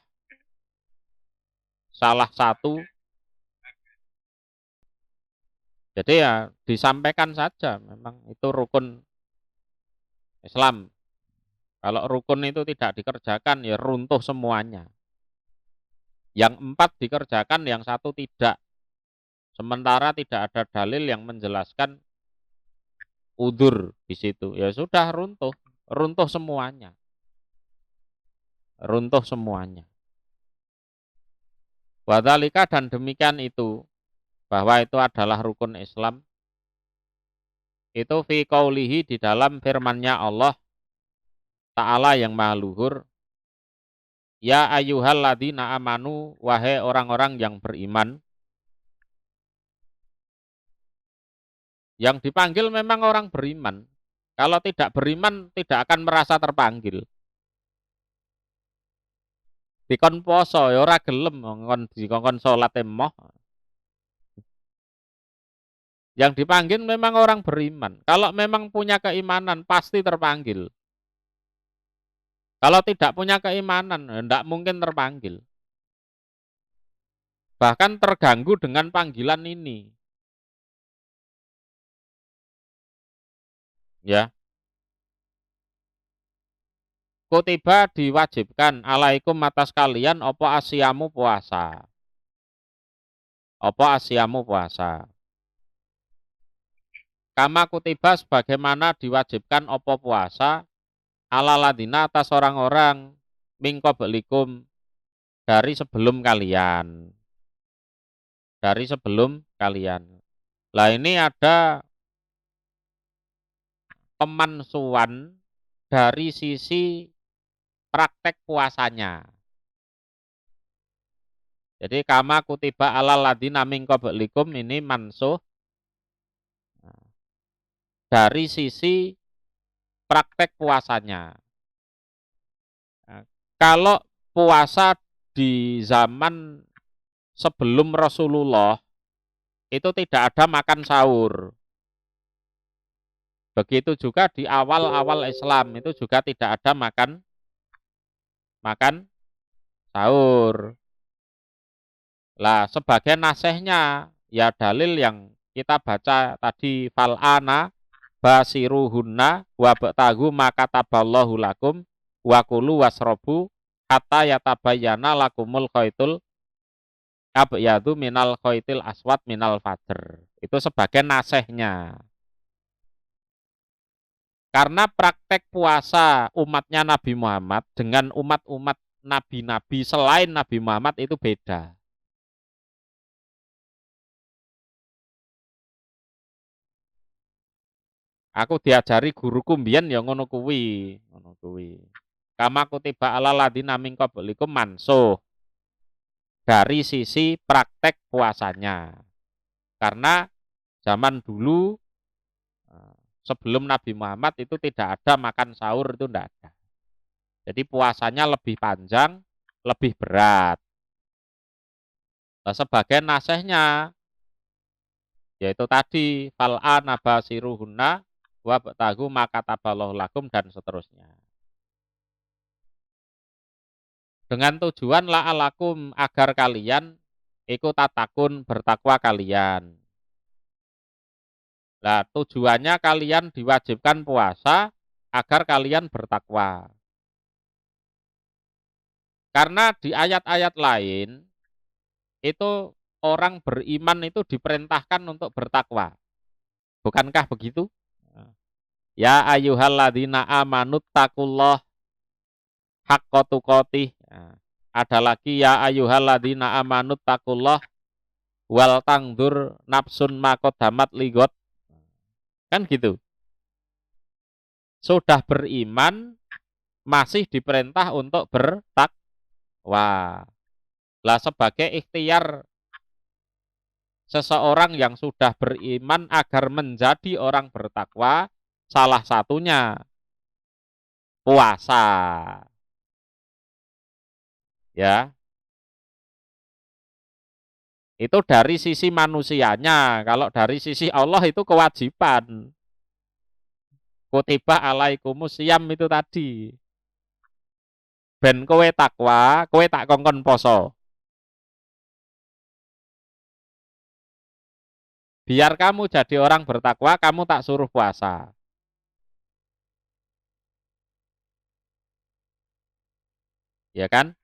salah satu. Jadi ya disampaikan saja memang itu rukun Islam. Kalau rukun itu tidak dikerjakan ya runtuh semuanya. Yang 4 dikerjakan, yang 1 tidak. Sementara tidak ada dalil yang menjelaskan udzur di situ. Ya sudah runtuh, runtuh semuanya. Runtuh semuanya. Wadzalika dan demikian itu bahwa itu adalah rukun Islam. Itu fi qaulihi di dalam firman-Nya Allah Ta'ala yang maha luhur. Ya ayyuhalladzina amanu, wahai orang-orang yang beriman. Yang dipanggil memang orang beriman. Kalau tidak beriman tidak akan merasa terpanggil. Dikon poso ya ora gelem dikon salat emoh. Yang dipanggil memang orang beriman. Kalau memang punya keimanan pasti terpanggil. Kalau tidak punya keimanan tidak mungkin terpanggil. Bahkan terganggu dengan panggilan ini. Ya. Kutiba diwajibkan alaikum atas kalian apa asyamu puasa. Apa asyamu puasa. Kama kutiba sebagaimana diwajibkan apa puasa ala ladina atas orang-orang mingko belikum dari sebelum kalian. Dari sebelum kalian. Lah ini ada pemansuan dari sisi praktek puasanya. Jadi kama kutiba alal ladina min qablikum ini mansuh dari sisi praktek puasanya. Nah, kalau puasa di zaman sebelum Rasulullah itu tidak ada makan sahur. Begitu juga di awal-awal Islam itu juga tidak ada makan sahur. Lah sebagai nasihnya ya dalil yang kita baca tadi fal'ana basiruhunna wabtagu makataballahu lakum wa kulu wasrobu hatta yatabayyana lakumul khaitul abyadu minal khaitil aswad minal fajr. Itu sebagai nasehnya. Karena praktek puasa umatnya Nabi Muhammad dengan umat-umat nabi-nabi selain Nabi Muhammad itu beda. Aku diajari guruku mbiyen ya ngono kuwi, ngono kuwi. Kama kutiba ala ladina min qablikum mansuh. Dari sisi praktek puasanya. Karena zaman dulu sebelum Nabi Muhammad itu tidak ada makan sahur, itu tidak ada. Jadi puasanya lebih panjang, lebih berat. Nah, sebagai nasehnya yaitu tadi fal'ana basiruhunna wabtagu makataballahu lakum dan seterusnya. Dengan tujuan la'alakum agar kalian ikut tatakun bertakwa kalian. Nah, tujuannya kalian diwajibkan puasa agar kalian bertakwa. Karena di ayat-ayat lain itu orang beriman itu diperintahkan untuk bertakwa. Bukankah begitu? Ya ayyuhalladzina amanut taqullah haqqa tuqatih. Ada lagi ya ayyuhalladzina amanut taqullah wal tangdur nafsun ma qaddamat ligot. Kan gitu. Sudah beriman masih diperintah untuk bertakwa. Lah sebagai ikhtiar seseorang yang sudah beriman agar menjadi orang bertakwa, salah satunya puasa. Ya. Itu dari sisi manusianya. Kalau dari sisi Allah itu kewajiban. Kutiba alaikumus siyam itu tadi. Ben kowe takwa, kowe tak kongkon poso. Biar kamu jadi orang bertakwa, kamu tak suruh puasa. Ya kan?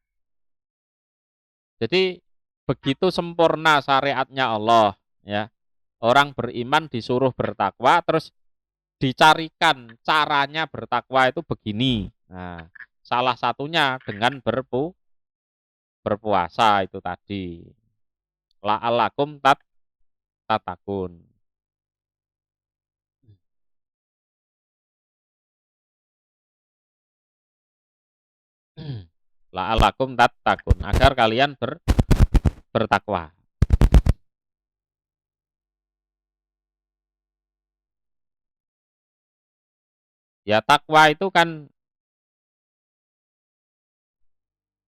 Jadi begitu sempurna syariatnya Allah, ya. Orang beriman disuruh bertakwa, terus dicarikan caranya bertakwa itu begini. Nah, salah satunya dengan berpuasa itu tadi. La'alakum tatakun. La'alakum tatakun. Agar kalian bertakwa. Ya takwa itu kan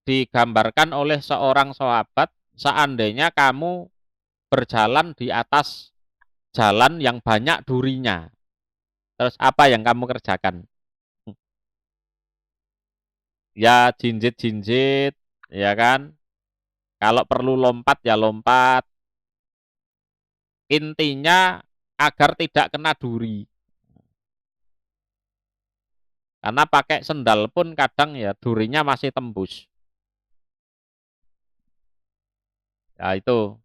digambarkan oleh seorang sahabat seandainya kamu berjalan di atas jalan yang banyak durinya. Terus apa yang kamu kerjakan? Ya jinjit-jinjit, ya kan? Kalau perlu lompat ya lompat. Intinya agar tidak kena duri. Karena pakai sendal pun kadang ya durinya masih tembus. Ya itu.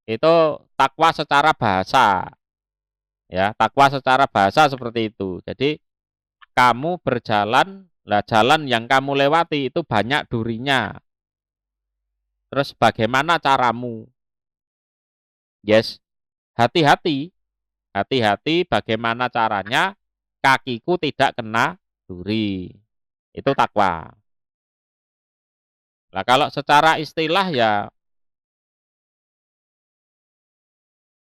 Itu takwa secara bahasa. Ya, takwa secara bahasa seperti itu. Jadi kamu berjalan, lah jalan yang kamu lewati itu banyak durinya. Terus bagaimana caramu? Yes, hati-hati. Hati-hati bagaimana caranya kakiku tidak kena duri. Itu takwa. Nah, kalau secara istilah ya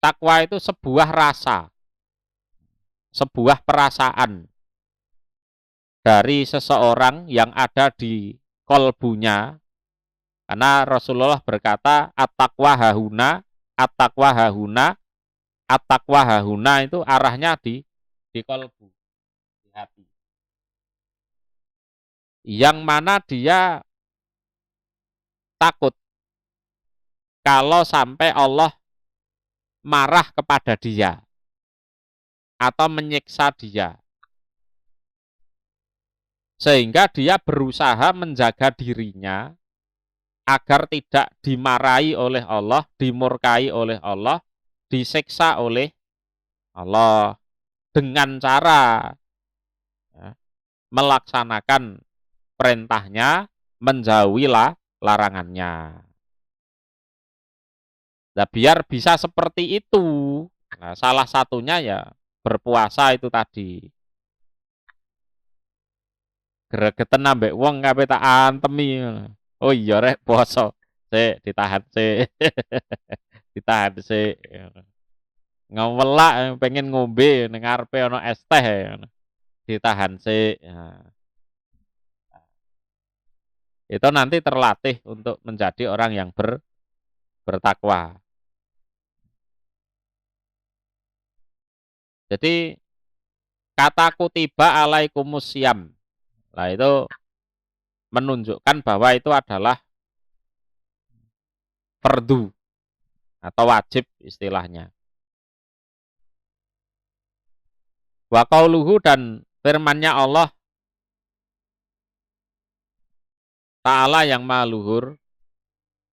takwa itu sebuah rasa, sebuah perasaan dari seseorang yang ada di kolbunya. Karena Rasulullah berkata at-taqwa hahuna, at-taqwa hahuna, at-taqwa hahuna itu arahnya di kolbu, di hati. Yang mana dia takut kalau sampai Allah marah kepada dia. atau menyiksa dia. Sehingga dia berusaha menjaga dirinya agar tidak dimarahi oleh Allah, dimurkai oleh Allah, disiksa oleh Allah dengan cara ya, melaksanakan perintahnya, menjauhi larangannya. Nah, biar bisa seperti itu, nah, salah satunya ya berpuasa itu tadi. Gregeten ambek wong kabeh tak antemi. Oh iya rek poso. Sik ditahan sik. Ditahan sik. Ngewelak pengen ngombe ning ngarepe ana es teh. Ditahan sik. Nah, itu nanti terlatih untuk menjadi orang yang bertakwa. Jadi kata kutiba alaikumus syam. Nah itu menunjukkan bahwa itu adalah fardu atau wajib istilahnya. Wa qauluhu dan firman-Nya Allah Ta'ala yang maha luhur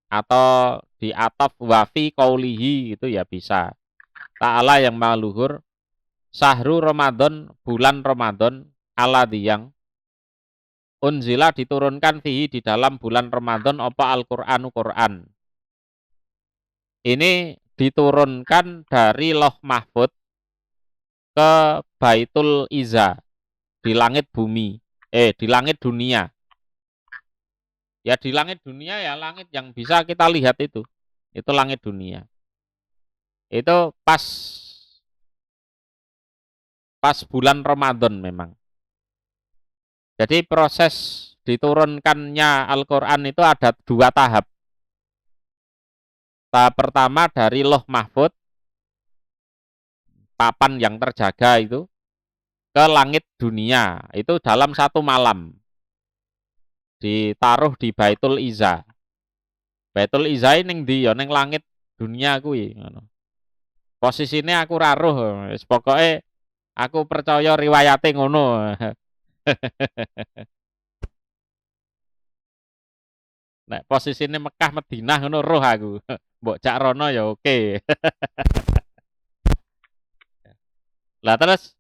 atau di ataf wafi qaulihi itu ya bisa. Ta'ala yang maha luhur Sahru Ramadan, bulan Ramadan alladzi yang unzila diturunkan fihi di dalam bulan Ramadan apa Al-Qur'anu Qur'an. Ini diturunkan dari Loh Mahfud ke Baitul Izza di langit bumi, di langit dunia. Ya di langit dunia ya langit yang bisa kita lihat itu langit dunia. Itu pas bulan Ramadan memang. Jadi proses diturunkannya Al-Quran itu ada 2 tahap. Tahap pertama dari Loh Mahfud, papan yang terjaga itu, ke langit dunia. Itu dalam 1 malam. Ditaruh di Baitul Izza. Baitul Izza ini di ning langit dunia kuwi ngono. Posisine aku raruh, wis pokoke aku percaya riwayate ngono. Nek posisine Mekah Madinah ngono roh aku. Mbok cak rono ya oke. Lah terus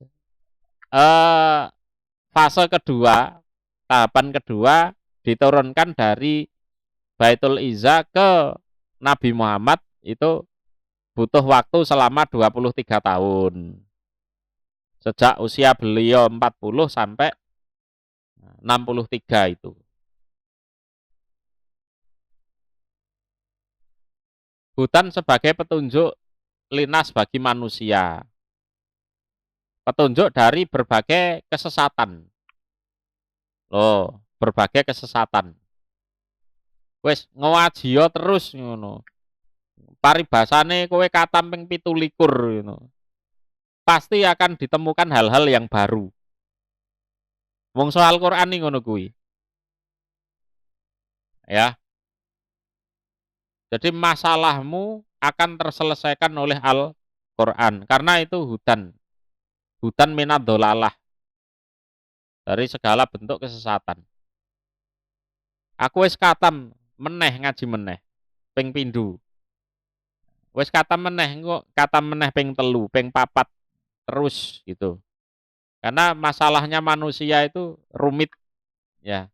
fase kedua, tahapan kedua diturunkan dari Baitul Izza ke Nabi Muhammad itu butuh waktu selama 23 tahun. Sejak usia beliau 40 sampai 63 itu. Hutan sebagai petunjuk linas bagi manusia. Petunjuk dari berbagai kesesatan. Loh, berbagai kesesatan. Wes ngajiyo terus ngono. Paribasane kowe katam ping 17 ngono. Pasti akan ditemukan hal-hal yang baru. Wong soal Quran nih ngono kuwi. Ya. Jadi masalahmu akan terselesaikan oleh Al-Quran. Karena itu hutan. Hutan minadolalah. Dari segala bentuk kesesatan. Aku wis katam meneh ngaji meneh. Ping pindho. Wis katam meneh engko katam meneh ping 3, ping 4 terus gitu. Karena masalahnya manusia itu rumit ya.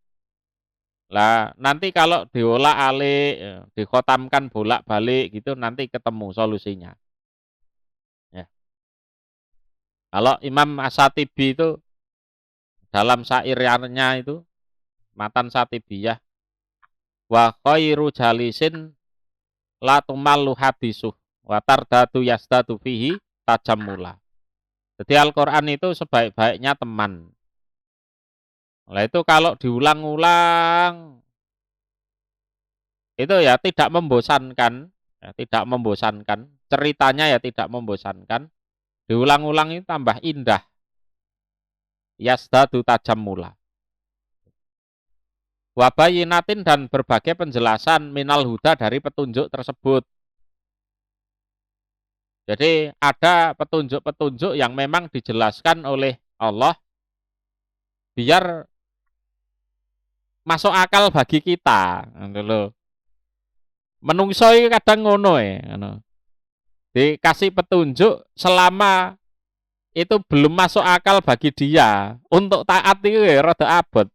Lah nanti kalau diolah-alik, dikhotamkan bolak-balik gitu nanti ketemu solusinya. Ya. Kalau Imam As-Satibi itu dalam syairnya itu Matan Satibiyah wa khairu jalisin la tumallu hadisuh wa tardadu yasdadu fihi tajammula. Jadi Al-Qur'an itu sebaik-baiknya teman. Nah itu kalau diulang-ulang itu ya tidak membosankan, ya, tidak membosankan. Ceritanya ya tidak membosankan. Diulang-ulang itu tambah indah. Yasdadu tajammula. Wabayinatin dan berbagai penjelasan minal huda dari petunjuk tersebut. Jadi ada petunjuk-petunjuk yang memang dijelaskan oleh Allah biar masuk akal bagi kita. Ngono lho. Menungso iki kadang ngono ngono. Dikasih petunjuk selama itu belum masuk akal bagi dia. Untuk taat itu ya rada abot.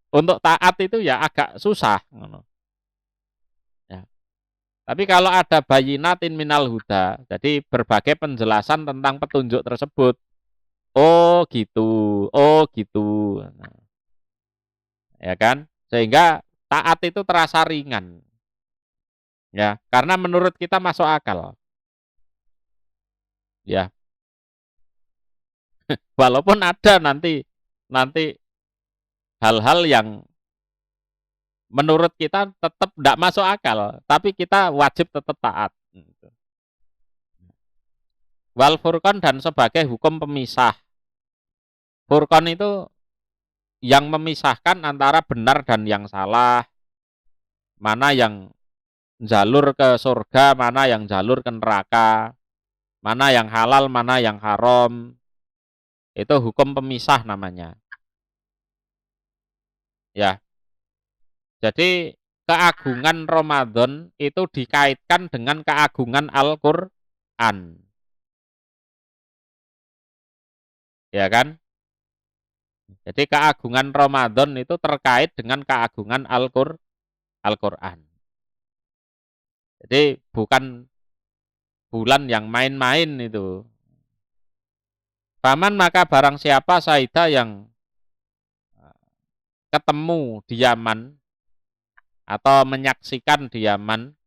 Untuk taat itu ya agak susah. Ya. Tapi kalau ada bayinatin minal huda, jadi berbagai penjelasan tentang petunjuk tersebut. Oh gitu. Ya kan? Sehingga taat itu terasa ringan. Ya, karena menurut kita masuk akal. Ya, walaupun ada nanti hal-hal yang menurut kita tetap tidak masuk akal, tapi kita wajib tetap taat. Wal furqan dan sebagai hukum pemisah. Furqan itu yang memisahkan antara benar dan yang salah, mana yang jalur ke surga, mana yang jalur ke neraka, mana yang halal, mana yang haram. Itu hukum pemisah namanya. Ya. Jadi keagungan Ramadan itu dikaitkan dengan keagungan Al-Qur'an. Ya kan? Jadi keagungan Ramadan itu terkait dengan keagungan Al-Qur'an. Jadi bukan bulan yang main-main itu. Paman maka barang siapa saida yang ketemu di Yaman atau menyaksikan di Yaman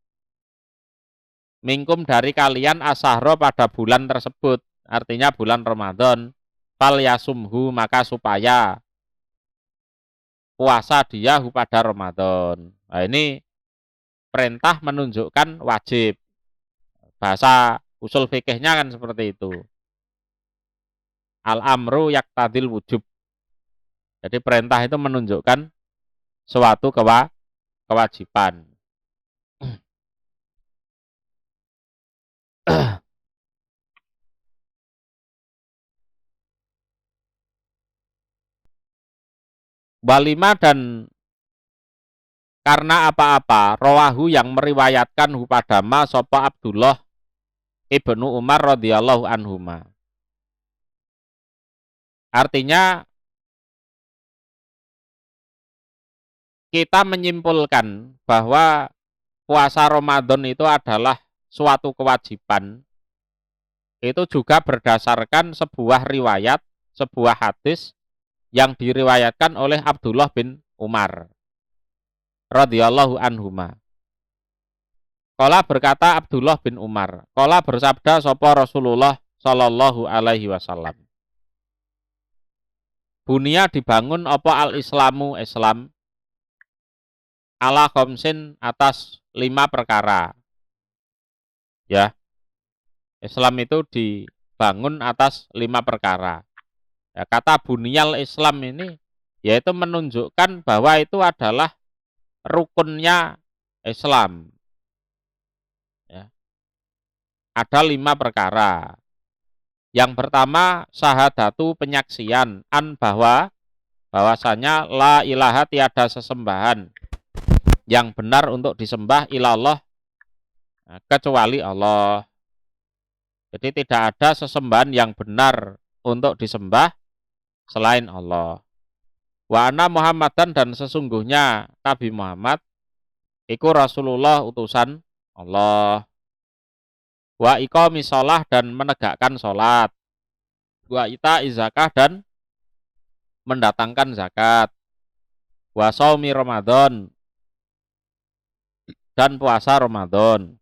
mingkum dari kalian asahro pada bulan tersebut, artinya bulan Ramadan, fal yasumhu maka supaya puasa dia pada Ramadan. Nah, ini perintah menunjukkan wajib. Bahasa usul fikihnya kan seperti itu. Al-amru yaktadil wujub. Jadi perintah itu menunjukkan suatu kewajiban. Walima dan karena apa-apa, rawahu yang meriwayatkan hupadama sopa Abdullah ibnu Umar radhiyallahu anhuma. Artinya kita menyimpulkan bahwa puasa Ramadan itu adalah suatu kewajiban. Itu juga berdasarkan sebuah riwayat, sebuah hadis yang diriwayatkan oleh Abdullah bin Umar radhiyallahu anhuma. Qala berkata Abdullah bin Umar, qala bersabda sapa Rasulullah sallallahu alaihi wasallam. Bunia dibangun apa al-Islamu Islam ala khamsin atas 5 perkara. Ya. Islam itu dibangun atas 5 perkara. Ya, kata bunyal Islam ini yaitu menunjukkan bahwa itu adalah rukunnya Islam. Ya. Ada 5 perkara. Yang pertama syahadatu penyaksian an bahwasanya la ilaha tiada sesembahan yang benar untuk disembah ilallah kecuali Allah. Jadi tidak ada sesembahan yang benar untuk disembah selain Allah. Wa anna Muhammadan dan sesungguhnya Nabi Muhammad iku Rasulullah utusan Allah. Wa iqamis shalah dan menegakkan salat. Wa ita zakah dan mendatangkan zakat. Wa shaumi Ramadan dan puasa Ramadan.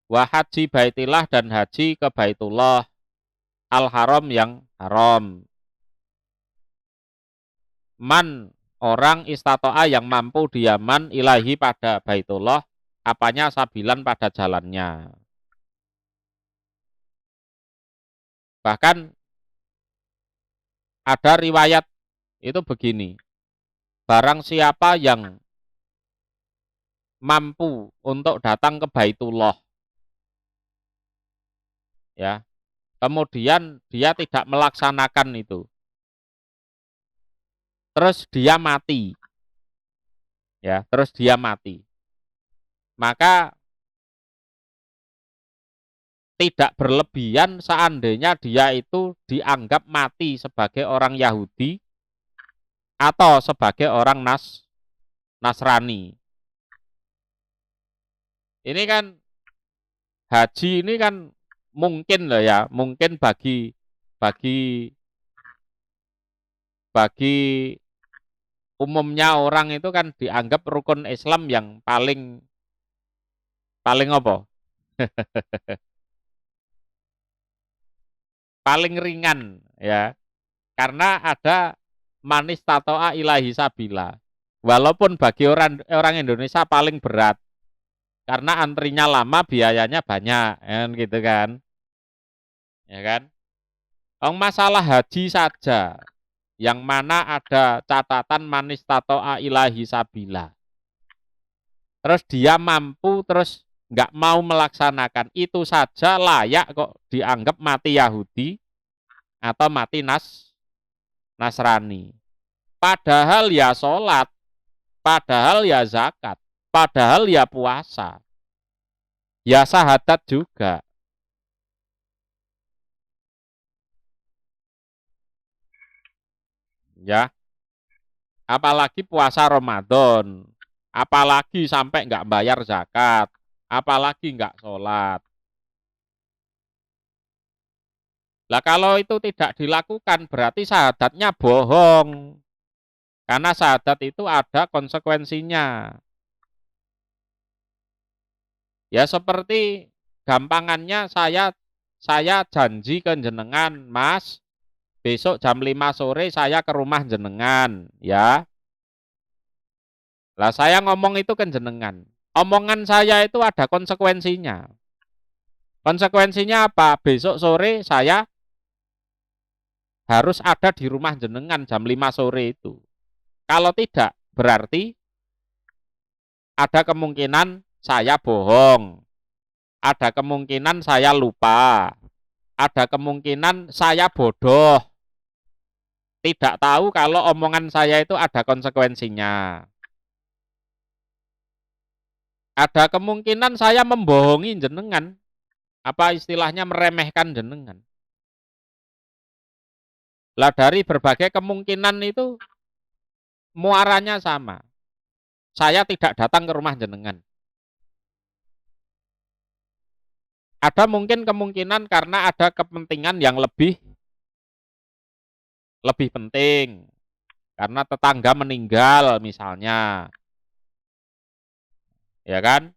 Wa haji baitillah dan haji ke Baitullah al-haram yang haram. Man orang istato'a yang mampu diaman ilahi pada Baitullah apanya sabilan pada jalannya. Bahkan ada riwayat itu begini. Barang siapa yang mampu untuk datang ke Baitullah, ya. Kemudian dia tidak melaksanakan itu. Terus dia mati, ya. Terus dia mati. Maka tidak berlebihan seandainya dia itu dianggap mati sebagai orang Yahudi atau sebagai orang Nasrani. Ini kan haji ini kan mungkin loh ya, mungkin bagi bagi umumnya orang itu kan dianggap rukun Islam yang paling paling apa? Paling ringan ya. Karena ada manis tatoa ilahi sabila. Walaupun bagi orang Indonesia paling berat karena antrinya lama, biayanya banyak, kan gitu kan. Ya kan? Masalah haji saja yang mana ada catatan manis tatoa ilahi sabila. Terus dia mampu terus nggak mau melaksanakan itu saja layak kok dianggap mati Yahudi atau mati Nasrani. Padahal ya sholat, padahal ya zakat, padahal ya puasa, ya syahadat juga. Ya, apalagi puasa Ramadan, apalagi sampai nggak bayar zakat, apalagi nggak sholat. Lah kalau itu tidak dilakukan berarti syahadatnya bohong. Karena syahadat itu ada konsekuensinya. Ya seperti gampangannya saya janji ke jenengan, Mas, besok jam 5 sore saya ke rumah jenengan, ya. Lah saya ngomong itu ke jenengan. Omongan saya itu ada konsekuensinya. Konsekuensinya apa? Besok sore saya harus ada di rumah jenengan jam 5 sore itu. Kalau tidak, berarti ada kemungkinan saya bohong. Ada kemungkinan saya lupa. Ada kemungkinan saya bodoh. Tidak tahu kalau omongan saya itu ada konsekuensinya. Ada kemungkinan saya membohongi jenengan. Apa istilahnya meremehkan jenengan. Lah dari berbagai kemungkinan itu muaranya sama. Saya tidak datang ke rumah jenengan. Ada mungkin kemungkinan karena ada kepentingan yang lebih penting. Karena tetangga meninggal misalnya. Ya kan?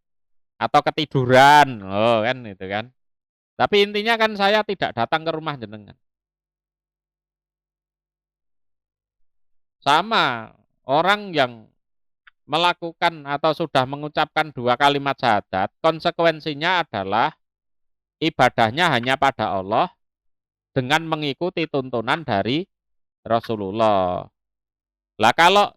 Atau ketiduran. Oh kan itu kan. Tapi intinya kan saya tidak datang ke rumah jenengan. Sama orang yang melakukan atau sudah mengucapkan 2 kalimat syahadat, konsekuensinya adalah ibadahnya hanya pada Allah dengan mengikuti tuntunan dari Rasulullah. Lah kalau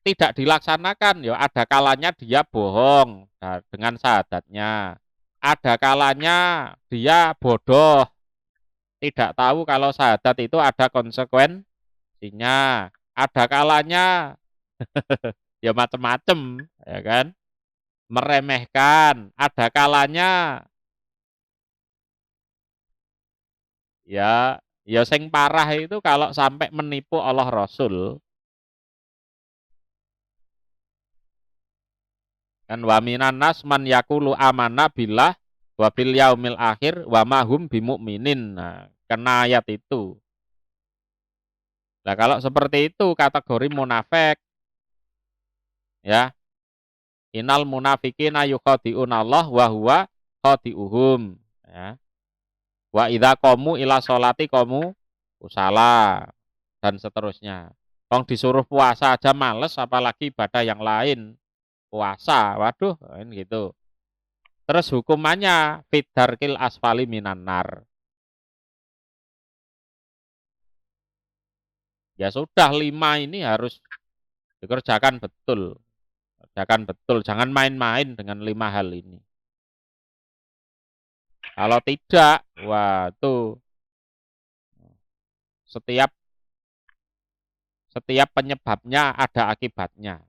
tidak dilaksanakan, ya ada kalanya dia bohong dengan syahadatnya. Ada kalanya dia bodoh, tidak tahu kalau syahadat itu ada konsekuensinya. Ada kalanya ya macam-macam, ya kan? Meremehkan. Ada kalanya ya sing parah itu kalau sampai menipu Allah Rasul. Kan wa minan nas man yaqulu amanna billah wa bil yaumil akhir wa mahum bimumin. Nah, kena ayat itu. Nah, kalau seperti itu kategori munafik, ya. Innal munafiqina yukhadi'una Allah wa huwa khadi'uhum, ya. Wa idza qamu ila sholati qamu kusala dan seterusnya. Wong disuruh puasa aja males apalagi ibadah yang lain. Puasa, waduh, ini gitu. Terus hukumannya fidarkil asfali minan nar. Ya sudah 5 ini harus dikerjakan betul. kerjakan betul, jangan main-main dengan 5 hal ini. Kalau tidak, wah itu setiap penyebabnya ada akibatnya.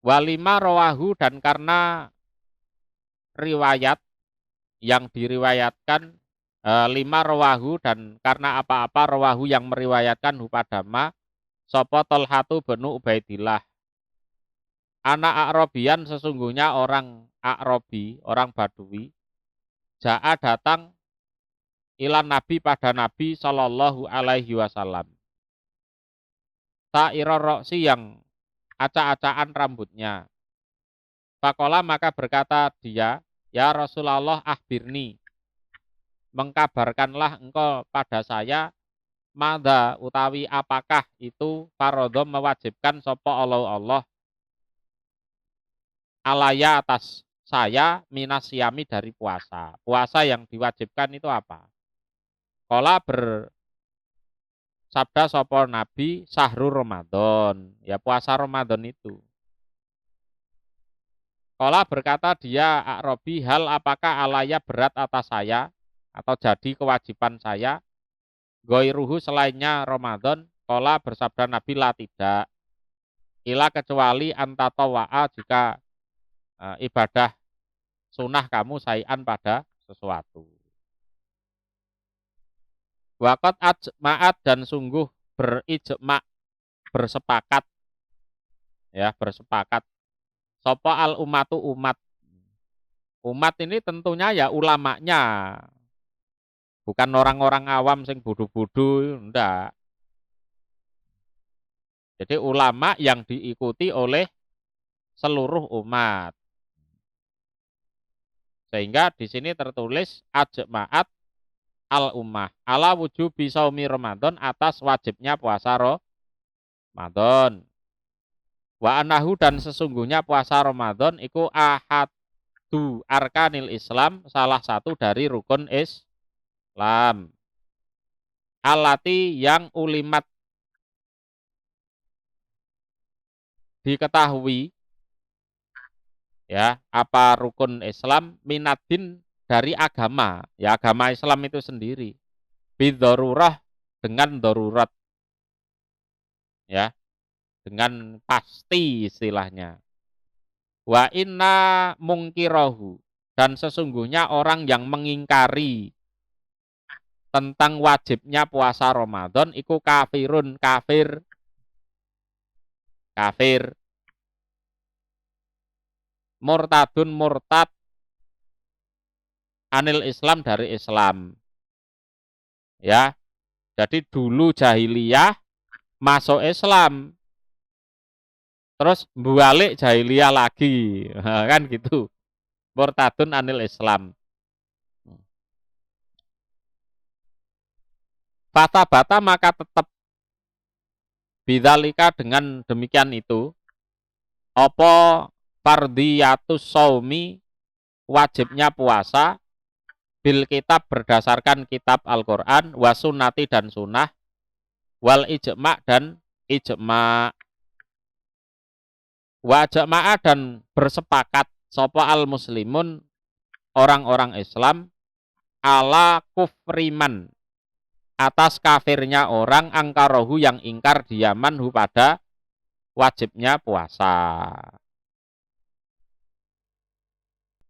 Walima rawahu, dan karena riwayat yang diriwayatkan, lima rawahu, dan karena apa-apa rawahu yang meriwayatkan hupadama sapa Tolhatu benu Ubaidillah. Anak A'robian, sesungguhnya orang A'robi, orang Badui, Ja'a datang ilan Nabi pada Nabi Shallallahu Alaihi Wasallam. Ta'ira roksi, yang acak-acakan rambutnya. Fakola, maka berkata dia, ya Rasulullah akhbirni, mengkabarkanlah engkau pada saya, mada utawi apakah itu farodho mewajibkan sopo Allah alaya atas saya minas yami dari puasa. Puasa yang diwajibkan itu apa? Kola bersabda sopo Nabi, sahrul Ramadan, ya puasa Ramadan itu. Kola berkata dia, A'robi, hal apakah alaya berat atas saya atau jadi kewajiban saya, goiruhu selainnya Ramadan? Kola bersabda Nabi, la tidak, ila kecuali antatawa'a, jika ibadah sunnah kamu sayan pada sesuatu. Waqat ajma'at, dan sungguh berijma', bersepakat, ya bersepakat, sopo al umatu umat. Umat ini tentunya ya ulamanya, bukan orang-orang awam sing bodoh-bodoh, enggak. Jadi ulama yang diikuti oleh seluruh umat. Sehingga di sini tertulis ajma'at al ummah ala wujubi shaumi Ramadan, atas wajibnya puasa Ramadan. Wa anahu, dan sesungguhnya puasa Ramadan iku ahadu arkanil Islam, salah satu dari rukun Islam. Alati, yang ulimat diketahui, ya apa rukun Islam, minadin dari agama, ya agama Islam itu sendiri, bidharurah, dengan darurat, ya dengan pasti istilahnya. Wa inna mungkirahu, dan sesungguhnya orang yang mengingkari tentang wajibnya puasa Ramadan iku kafirun, kafir, murtadun, murtad, anil Islam, dari Islam. Ya, jadi dulu jahiliyah, masuk Islam, terus balik jahiliyah lagi, kan gitu. Murtadun anil Islam. Fata bata, maka tetap bidzalika, dengan demikian itu, apa fardhiyatus shaumi, wajibnya puasa, bil kitab, berdasarkan kitab Al-Qur'an, wasunnati, dan sunnah, wal ijma', dan ijma'. Wa jama'a, dan bersepakat sapa al muslimun, orang-orang Islam, ala kufriman, atas kafirnya orang, angkarohu, yang ingkar diaman hu pada wajibnya puasa.